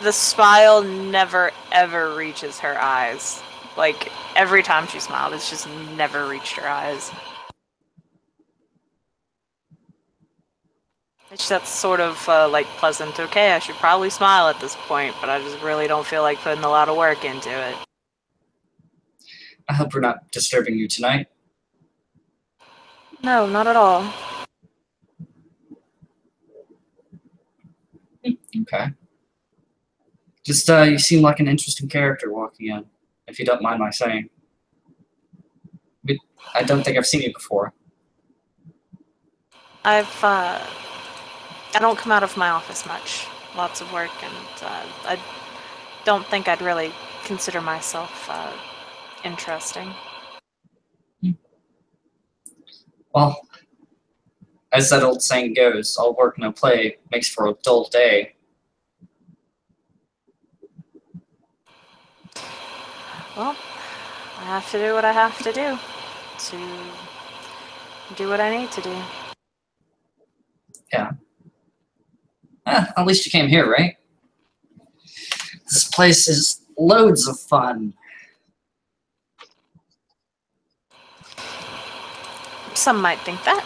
the smile never ever reaches her eyes. Like every time she smiled, it's just never reached her eyes. That's sort of like pleasant. Okay, I should probably smile at this point, but I just really don't feel like putting a lot of work into it. I hope we're not disturbing you tonight. No, not at all. Okay. Just, you seem like an interesting character walking in, if you don't mind my saying. I don't think I've seen you before. I don't come out of my office much. Lots of work, and I don't think I'd really consider myself interesting. Well, as that old saying goes, all work no play makes for a dull day. Well, I have to do what I have to do what I need to do. Yeah. At least you came here, right? This place is loads of fun. Some might think that.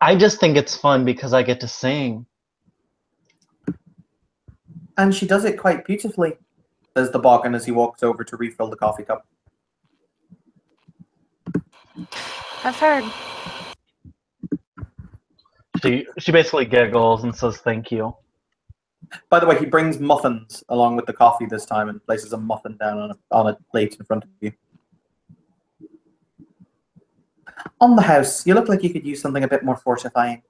I just think it's fun because I get to sing. And she does it quite beautifully, says the Boggin as he walks over to refill the coffee cup. I've heard. She basically giggles and says thank you. By the way, he brings muffins along with the coffee this time and places a muffin down on a plate in front of you. On the house, you look like you could use something a bit more fortifying.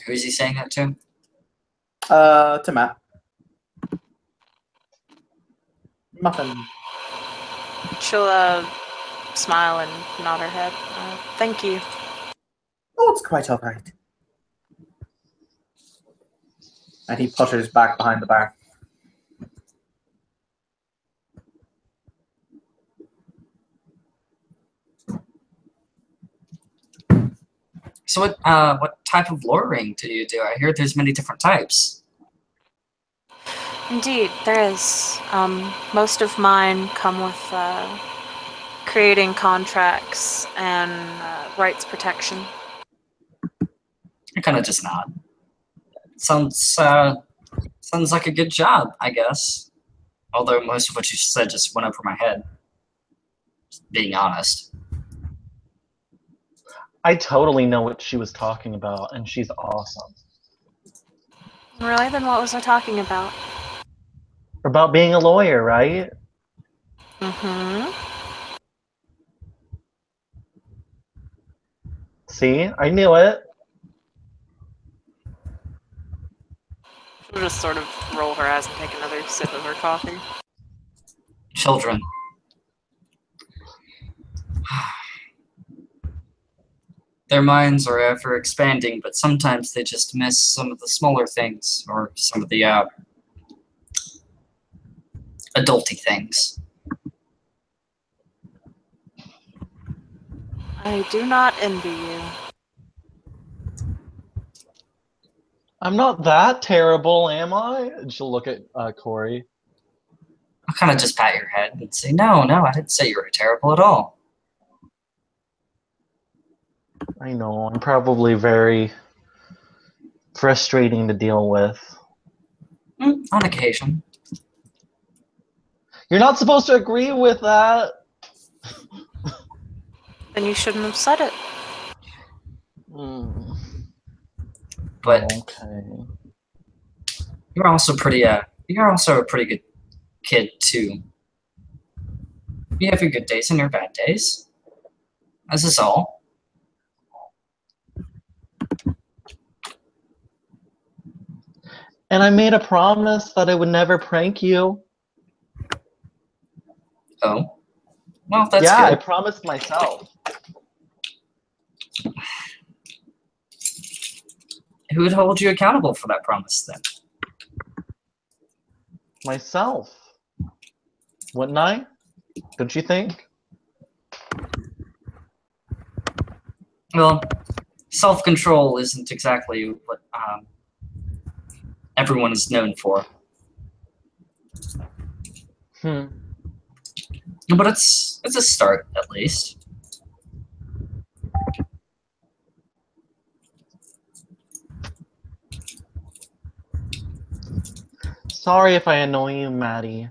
Who is he saying that to? To Matt. Muffin. She'll smile and nod her head. Thank you. Oh, it's quite all right. And he putters back behind the bar. So what type of lawyering do you do? I hear there's many different types. Indeed, there is. Most of mine come with creating contracts and rights protection. I kind of just nod. Sounds like a good job, I guess. Although most of what you said just went over my head. Just being honest. I totally know what she was talking about, and she's awesome. Really? Then what was I talking about? About being a lawyer, right? Mm-hmm. See? I knew it. She'll just sort of roll her eyes and take another sip of her coffee. Children. Their minds are ever expanding, but sometimes they just miss some of the smaller things, or some of the adulty things. I do not envy you. I'm not that terrible, am I? And she'll look at Corey. I'll kind of just pat your head and say, no, I didn't say you were terrible at all. I know, I'm probably very frustrating to deal with. On occasion. You're not supposed to agree with that. Then you shouldn't have said it. But okay. you're also a pretty good kid too. You have your good days and your bad days. As is all. And I made a promise that I would never prank you. Oh. Well, that's yeah, good. I promised myself. Who would hold you accountable for that promise then? Myself. Wouldn't I? Don't you think? Well, self-control isn't exactly what everyone is known for. But it's a start, at least. Sorry if I annoy you, Maddie.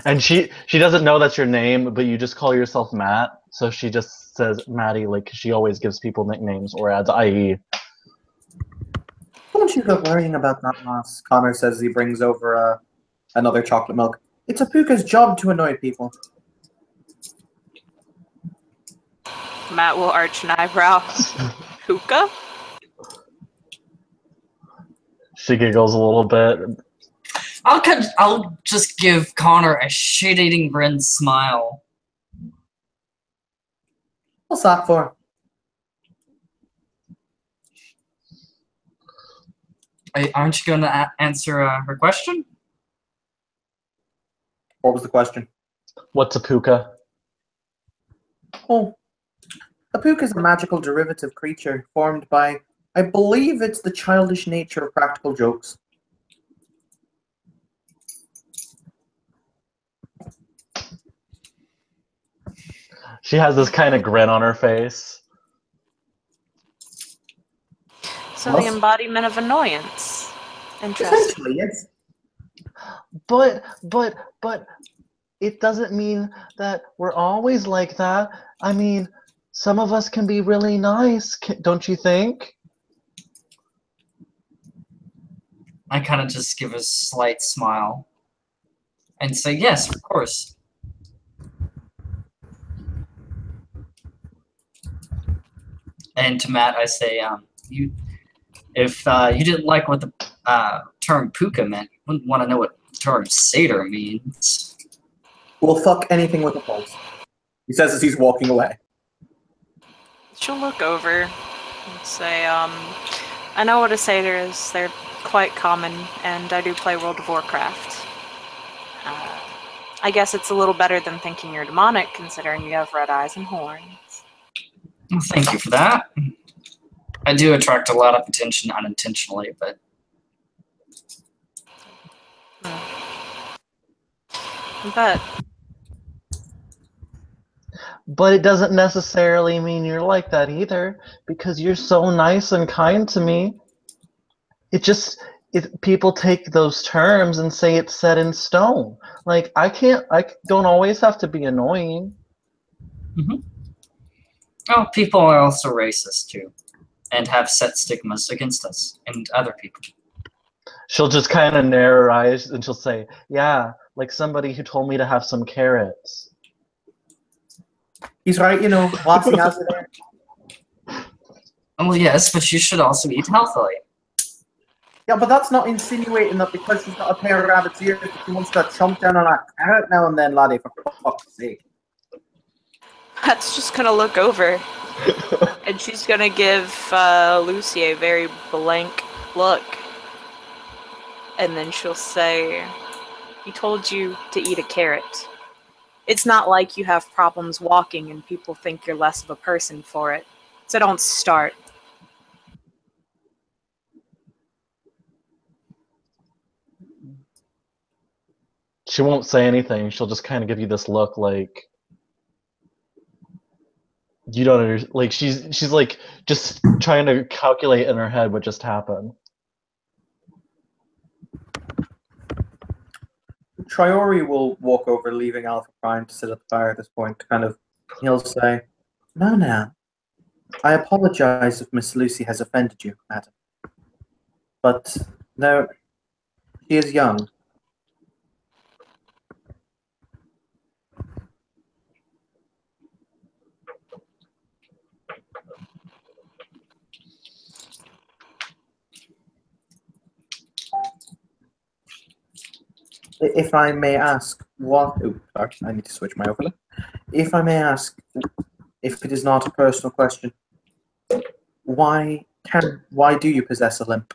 And she doesn't know that's your name, but you just call yourself Matt, so she just says Maddie, like, 'cause she always gives people nicknames or adds IE. Don't you go worrying about that, Moss. Connor says he brings over another chocolate milk. It's a Puka's job to annoy people. Matt will arch an eyebrow. Puka? She giggles a little bit. I'll just give Connor a shit-eating grin smile. What's that for? Aren't you going to answer her question? What was the question? What's a puka? Oh, a puka is a magical derivative creature formed by, I believe it's the childish nature of practical jokes. She has this kind of grin on her face. So the embodiment of annoyance. Interesting. Essentially, yes. But it doesn't mean that we're always like that. I mean, some of us can be really nice, don't you think? I kind of just give a slight smile and say, yes, of course. And to Matt, I say, if you didn't like what the term puka meant, you wouldn't want to know what the term satyr means. We'll fuck anything with a pulse. He says as he's walking away. She'll look over and say, I know what a satyr is. They're quite common, and I do play World of Warcraft. I guess it's a little better than thinking you're demonic, considering you have red eyes and horns. Well, thank you for that. I do attract a lot of attention unintentionally, but I bet. But it doesn't necessarily mean you're like that either, because you're so nice and kind to me. It just people take those terms and say it's set in stone. Like I don't always have to be annoying. Oh, people are also racist too, and have set stigmas against us and other people. She'll just kind of narrow her eyes and she'll say, "Yeah, like somebody who told me to have some carrots." He's right, Watsy has it there. Well, yes, but you should also eat healthily. Yeah, but that's not insinuating that because she's got a pair of rabbit's ears that she wants to chomp down on a carrot now and then, laddie, for fuck's sake. Pat's just gonna look over, and she's gonna give Lucy a very blank look. And then she'll say, "He told you to eat a carrot. It's not like you have problems walking and people think you're less of a person for it. So don't start." She won't say anything. She'll just kind of give you this look like you don't understand. Like she's like just trying to calculate in her head what just happened. Triori will walk over, leaving Alpha Prime to sit at the fire at this point. He'll say, now, I apologize if Miss Lucy has offended you, madam. But, no, she is young. If I may ask, what... Oh, sorry, I need to switch my overlay. If I may ask, if it is not a personal question, why do you possess a limp?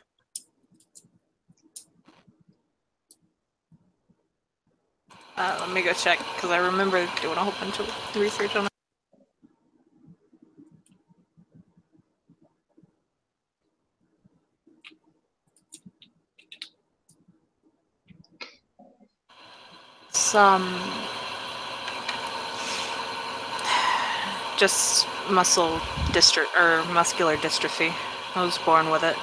Let me go check, because I remember doing a whole bunch of research on it. Some just muscular dystrophy. I was born with it.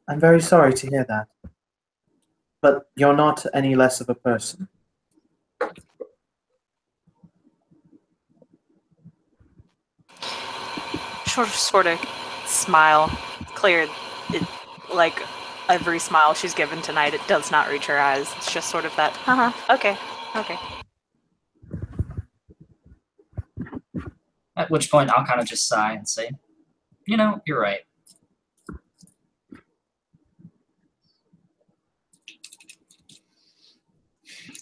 I'm very sorry to hear that. But you're not any less of a person. Sort of smile. Clear. Like every smile she's given tonight, it does not reach her eyes. It's just sort of that, okay. At which point I'll kind of just sigh and say, you're right.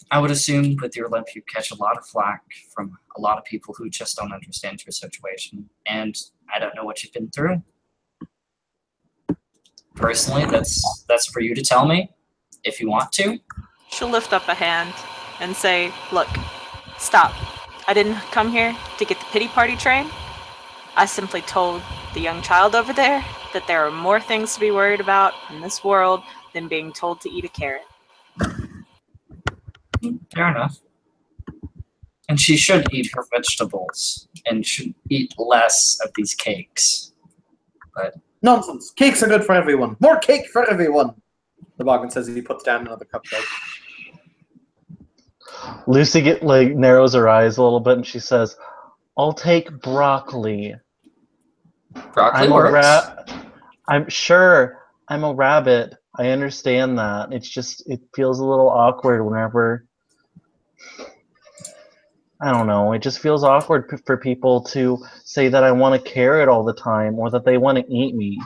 I would assume with your limp you catch a lot of flack from a lot of people who just don't understand your situation, and I don't know what you've been through. Personally, that's for you to tell me, if you want to. She'll lift up a hand and say, "Look, stop. I didn't come here to get the pity party train. I simply told the young child over there that there are more things to be worried about in this world than being told to eat a carrot." Fair enough. And she should eat her vegetables and should eat less of these cakes. But nonsense! Cakes are good for everyone. More cake for everyone! The Boggin says as he puts down another cupcake. Lucy narrows her eyes a little bit and she says, "I'll take broccoli." Broccoli works. I'm sure I'm a rabbit. I understand that. It's just it feels a little awkward whenever I don't know. It just feels awkward for people to say that I want a carrot all the time or that they want to eat me.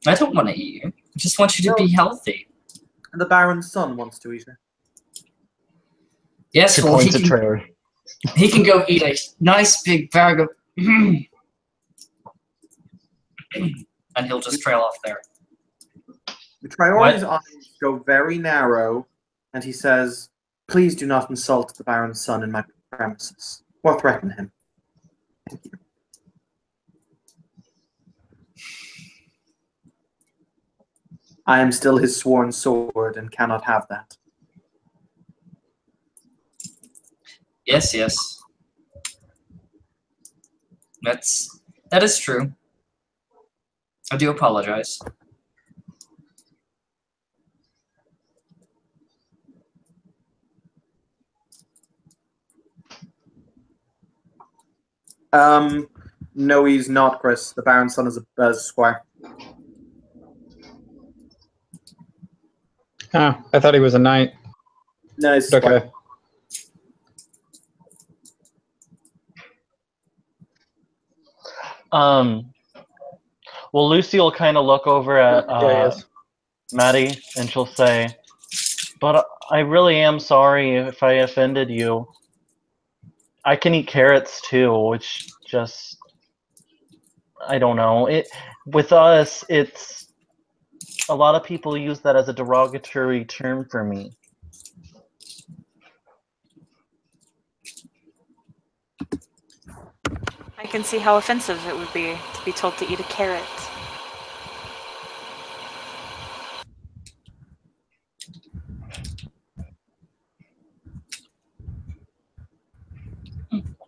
I don't want to eat you. I just want you to be healthy. And the Baron's son wants to eat her. Yes, She well, points at Trey. he can go eat a nice big bag of... and he'll just trail off there. The Triori's eyes go very narrow, and he says, "Please do not insult the Baron's son in my premises, or threaten him. Thank you." I am still his sworn sword and cannot have that. Yes, yes. That is true. I do apologize. No, he's not, Chris. The Baron's son is a squire. Oh, I thought he was a knight. No, he's a squire. Okay. Well, Lucy will kind of look over at yes. Maddie, and she'll say, "But I really am sorry if I offended you. I can eat carrots too, which just, I don't know. With us, it's a lot of people use that as a derogatory term for me." I can see how offensive it would be to be told to eat a carrot.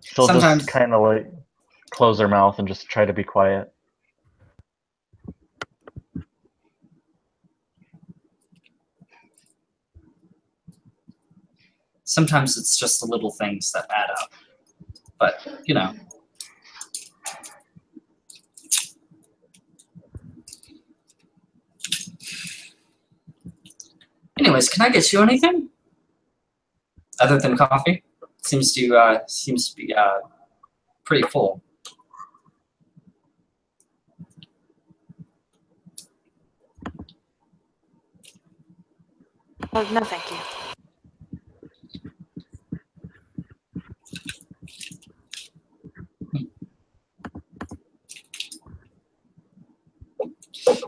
She'll Sometimes- just kind of like close her mouth and just try to be quiet. Sometimes it's just the little things that add up. But, you know. Anyways, can I get you anything? Other than coffee? Seems to be pretty full. Oh, no, thank you.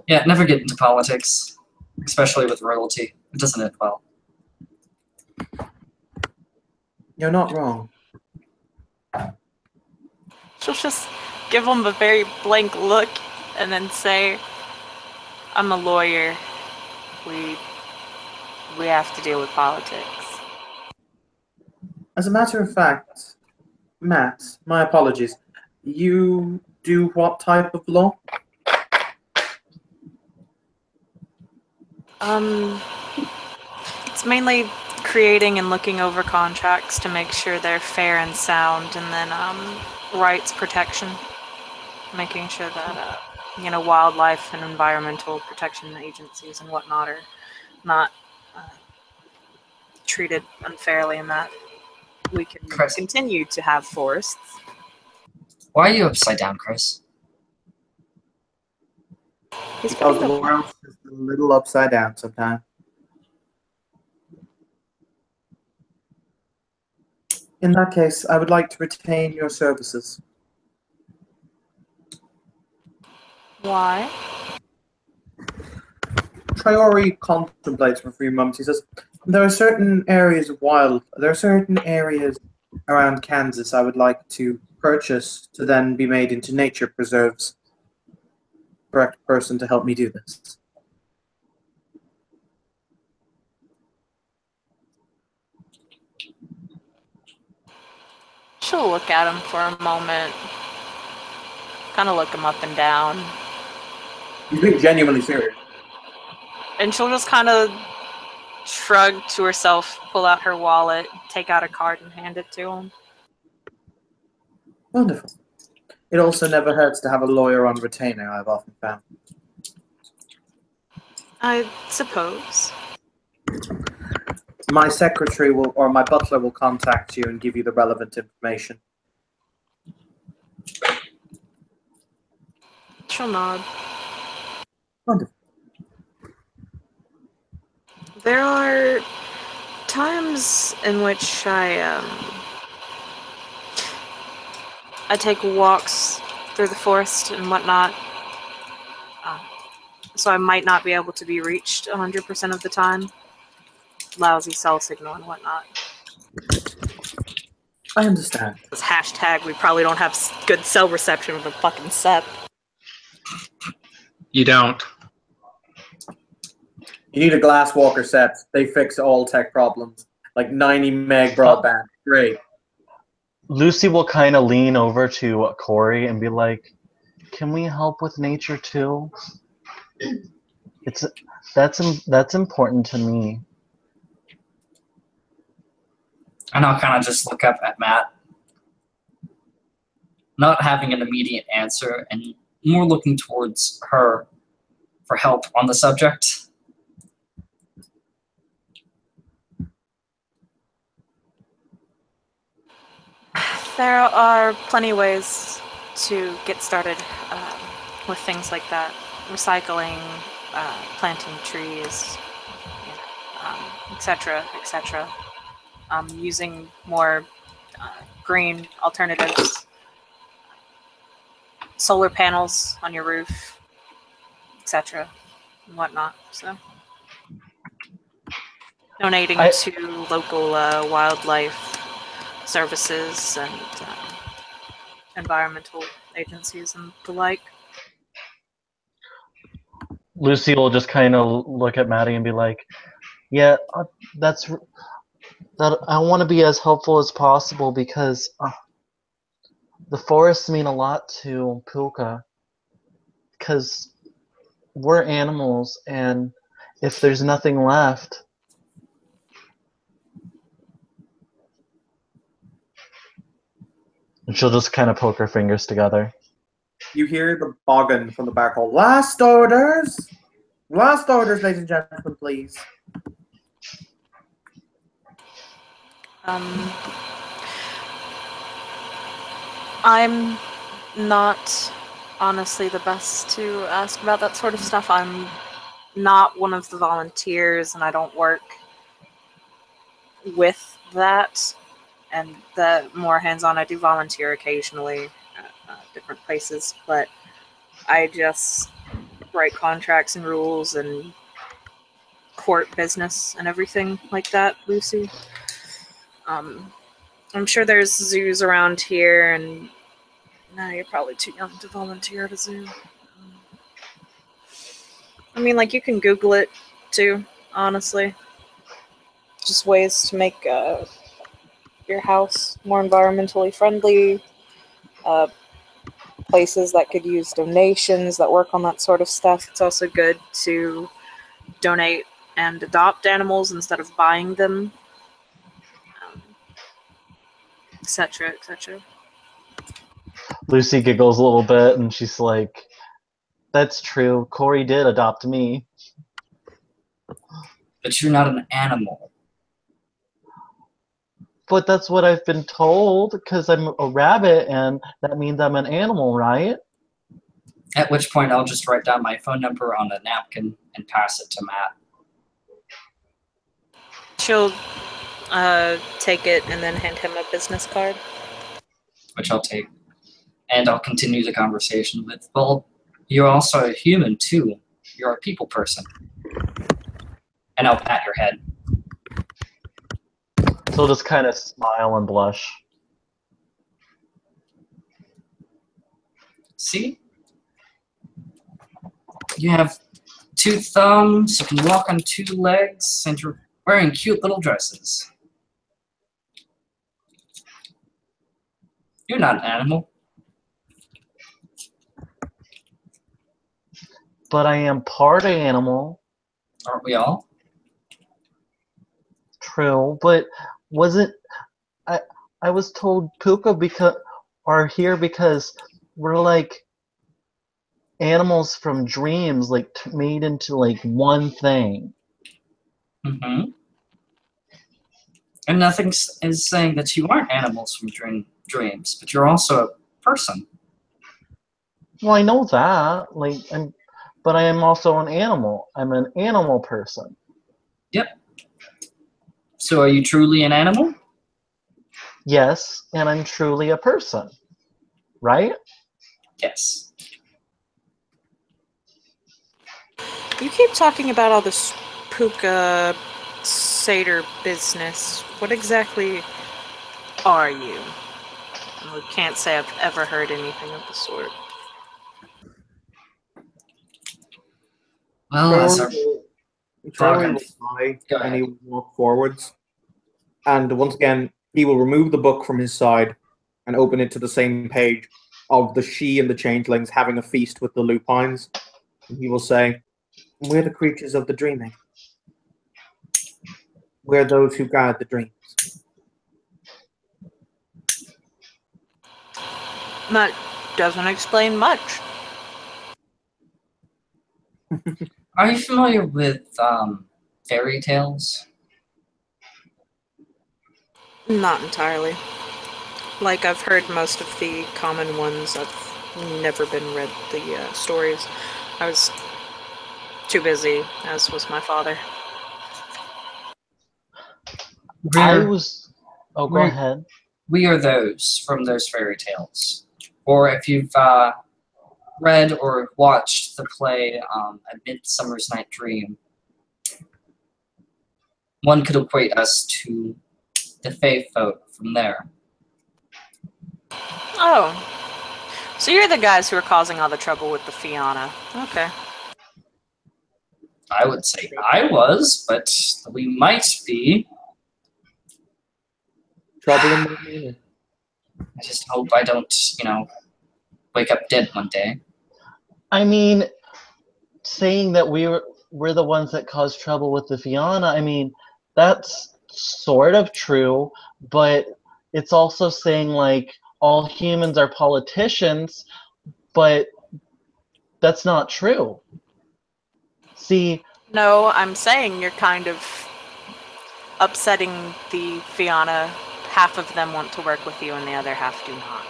Yeah, never get into politics, especially with royalty. It doesn't end well. You're not wrong. She'll just give him a very blank look and then say, I'm a lawyer. We have to deal with politics. As a matter of fact, Matt, my apologies. You do what type of law? It's mainly creating and looking over contracts to make sure they're fair and sound, and then rights protection, making sure that wildlife and environmental protection agencies and whatnot are not treated unfairly, and that we can Chris. continue to have forests. Why are you upside down, Chris? Because the world is a little upside down sometimes. In that case, I would like to retain your services. Why? Traore contemplates for a few moments. He says, there are certain areas around Kansas I would like to purchase to then be made into nature preserves. Correct person to help me do this. She'll look at him for a moment, kind of look him up and down, He's being genuinely serious. and she'll just kind of shrug to herself, pull out her wallet, take out a card, and hand it to him. Wonderful. It also never hurts to have a lawyer on retainer, I've often found. I suppose. My secretary or my butler will contact you and give you the relevant information. She'll nod. Wonderful. There are times in which I take walks through the forest and whatnot, so I might not be able to be reached 100% of the time. Lousy cell signal and whatnot. I understand. This hashtag, we probably don't have good cell reception with a fucking SEP. You don't. You need a Glasswalker set. They fix all tech problems. Like 90 meg broadband. Great. Lucy will kind of lean over to Corey and be like, "Can we help with nature too? That's important to me." And I'll kind of just look up at Matt, not having an immediate answer, and more looking towards her for help on the subject. There are plenty of ways to get started with things like that. Recycling, planting trees, etc., etc. Using more green alternatives. Solar panels on your roof, etc. and whatnot. So, donating to local wildlife services and environmental agencies and the like. Lucy will just kind of look at Maddie and be like, "Yeah, that. I want to be as helpful as possible because the forests mean a lot to Pulka. Because we're animals, and if there's nothing left." And she'll just kind of poke her fingers together. You hear the boggin from the back hall. Last orders! Last orders, ladies and gentlemen, please. I'm not honestly the best to ask about that sort of stuff. I'm not one of the volunteers, and I don't work with that. And the more hands-on, I do volunteer occasionally at different places, but I just write contracts and rules and court business and everything like that, Lucy. I'm sure there's zoos around here, and no, you're probably too young to volunteer at a zoo. I mean, like, you can Google it too, honestly. Just ways to make your house more environmentally friendly, places that could use donations that work on that sort of stuff. It's also good to donate and adopt animals instead of buying them, etc., etc. Lucy giggles a little bit, and she's like, "That's true. Corey did adopt me." But you're not an animal. But that's what I've been told, because I'm a rabbit, and that means I'm an animal, right? At which point I'll just write down my phone number on a napkin and pass it to Matt. She'll take it and then hand him a business card. Which I'll take. And I'll continue the conversation with, "Well, you're also a human too. You're a people person." And I'll pat your head. So just kind of smile and blush. See? You have 2 thumbs, you can walk on 2 legs, and you're wearing cute little dresses. You're not an animal. But I am part animal. Aren't we all? True, but wasn't I was told Puka are here because we're like animals from dreams, like made into like one thing. Mm-hmm. And nothing is saying that you aren't animals from dreams, but you're also a person. Well, I know that, but I am also an animal. I'm an animal person. Yep. So are you truly an animal? Yes, and I'm truly a person. Right? Yes. You keep talking about all this Puka Satyr business. What exactly are you? I can't say I've ever heard anything of the sort. Well, Treasury will sigh Go ahead. and he will walk forwards. And once again, he will remove the book from his side and open it to the same page of the She and the Changelings having a feast with the lupines. And he will say, "We're the creatures of the dreaming. We're those who guide the dreams." That doesn't explain much. Are you familiar with fairy tales? Not entirely. Like, I've heard most of the common ones. I've never been read the stories. I was too busy, as was my father. Oh, go we're- ahead. We are those from those fairy tales. Or if you've read or watched the play A Midsummer's Night Dream, one could equate us to the Fae folk from there. Oh. So you're the guys who are causing all the trouble with the Fianna. Okay. I would say I was, but we might be. Trouble in the manor. I just hope I don't, wake up dead one day. I mean, saying that we're the ones that caused trouble with the Fianna, I mean, that's sort of true, but it's also saying, like, all humans are politicians, but that's not true. See, No, I'm saying you're kind of upsetting the Fianna. Half of them want to work with you and the other half do not.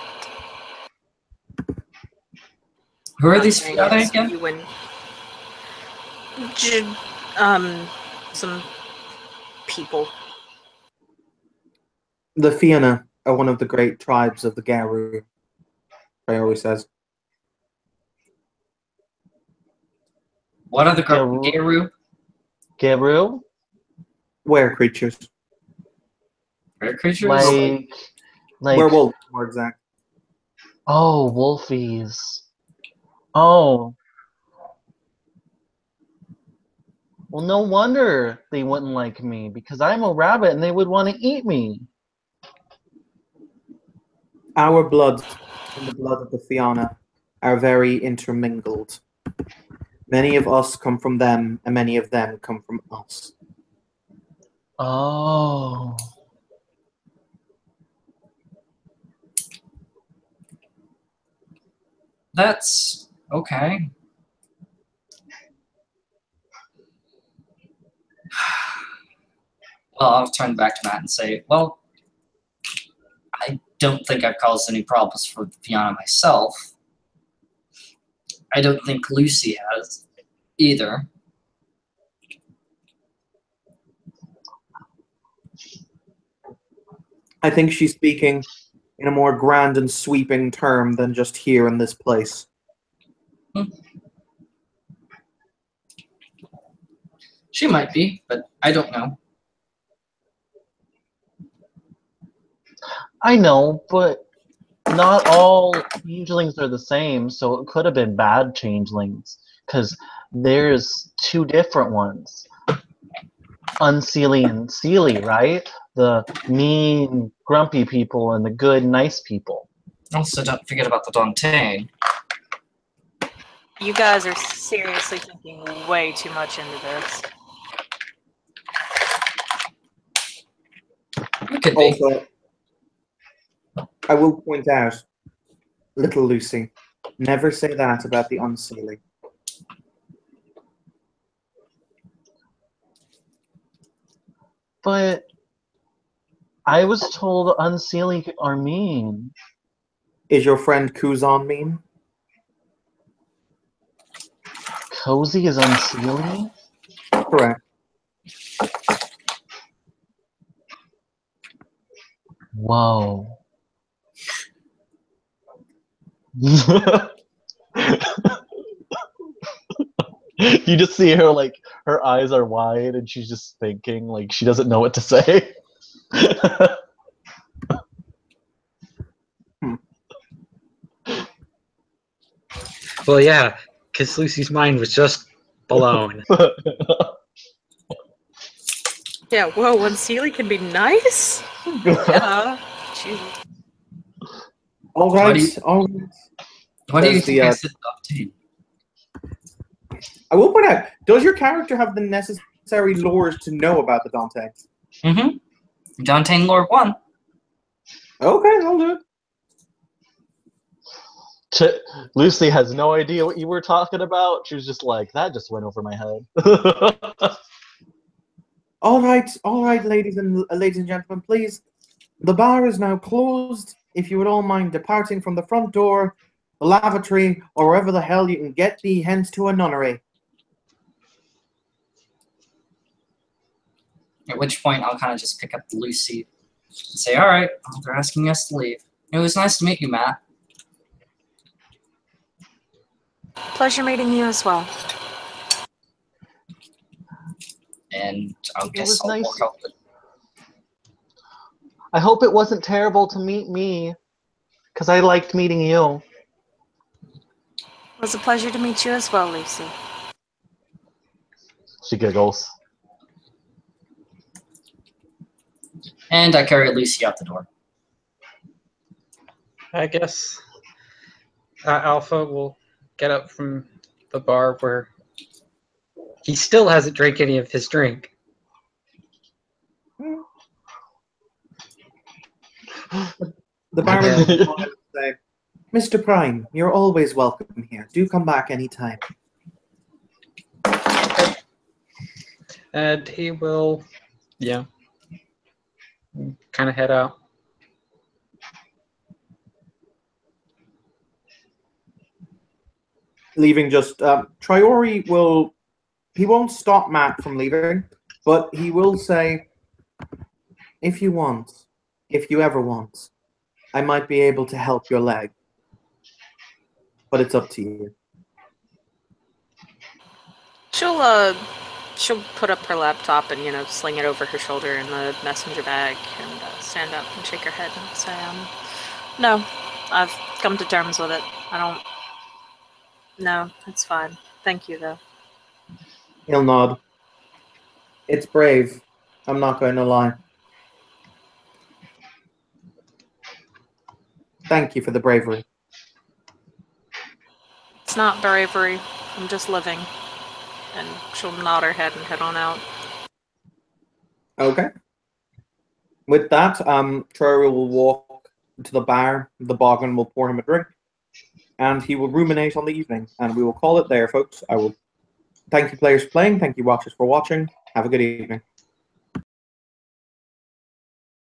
Who are these Saying Fianna it's again? you and some people. The Fianna are one of the great tribes of the Garu, Traore says. What are the Garu? Garu? Garu, Were creatures. Rare creatures? like Werewolves, more exact. oh, wolfies. Oh. Well, no wonder they wouldn't like me, because I'm a rabbit and they would want to eat me. Our blood and the blood of the Fianna are very intermingled. Many of us come from them, and many of them come from us. Oh. That's okay. Well, I'll turn back to Matt and say, well, I don't think I've caused any problems for the Fianna myself. I don't think Lucy has either. I think she's speaking in a more grand and sweeping term than just here in this place. She might be, but I don't know. I know, but not all changelings are the same, so it could have been bad changelings, because there's two different ones. Unseelie and Seelie, right? The mean, grumpy people and the good, nice people. Also, don't forget about the Dante. You guys are seriously thinking way too much into this. It could be. Also, I will point out, little Lucy, never say that about the Unseelie. But I was told Unseelie are mean. Is your friend Kuzan mean? Cozy is Unseelie? Correct. Whoa. You just see her, like, her eyes are wide and she's just thinking, like, she doesn't know what to say. Well, yeah, because Lucy's mind was just blown. Yeah, whoa, when Seely can be nice? Yeah. Jeez. All What right. do you- All right. What do you Does think the, I said to I will point out, does your character have the necessary lore to know about the Dante? Mm-hmm. Dante Lord 1. Okay, I'll do it. Lucy has no idea what you were talking about. She was just like, that just went over my head. All right, ladies and gentlemen, please. The bar is now closed. If you would all mind departing from the front door, the lavatory, or wherever the hell you can get thee hence to a nunnery. At which point, I'll kind of just pick up Lucy and say, all right, well, they're asking us to leave. It was nice to meet you, Matt. Pleasure meeting you as well. And I'll guess was I'll nice. walk out the I hope it wasn't terrible to meet me, because I liked meeting you. It was a pleasure to meet you as well, Lucy. She giggles. And I carry Lucy out the door. I guess Alpha will get up from the bar where he still hasn't drank any of his drink. The barman will go ahead and say, Mr. Prime, you're always welcome here. Do come back anytime. And he will, kind of head out. Leaving just, Triori will, he won't stop Matt from leaving, but he will say, if you ever want, I might be able to help your leg. But it's up to you. She'll put up her laptop and, sling it over her shoulder in the messenger bag and stand up and shake her head and say, no, I've come to terms with it. No, it's fine. Thank you, though. He'll nod. It's brave. I'm not going to lie. Thank you for the bravery. It's not bravery. I'm just living. And she'll nod her head and head on out. Okay. With that, Triori will walk to the bar. The barman will pour him a drink. And he will ruminate on the evening. And we will call it there, folks. I will thank you players for playing. Thank you watchers for watching. Have a good evening.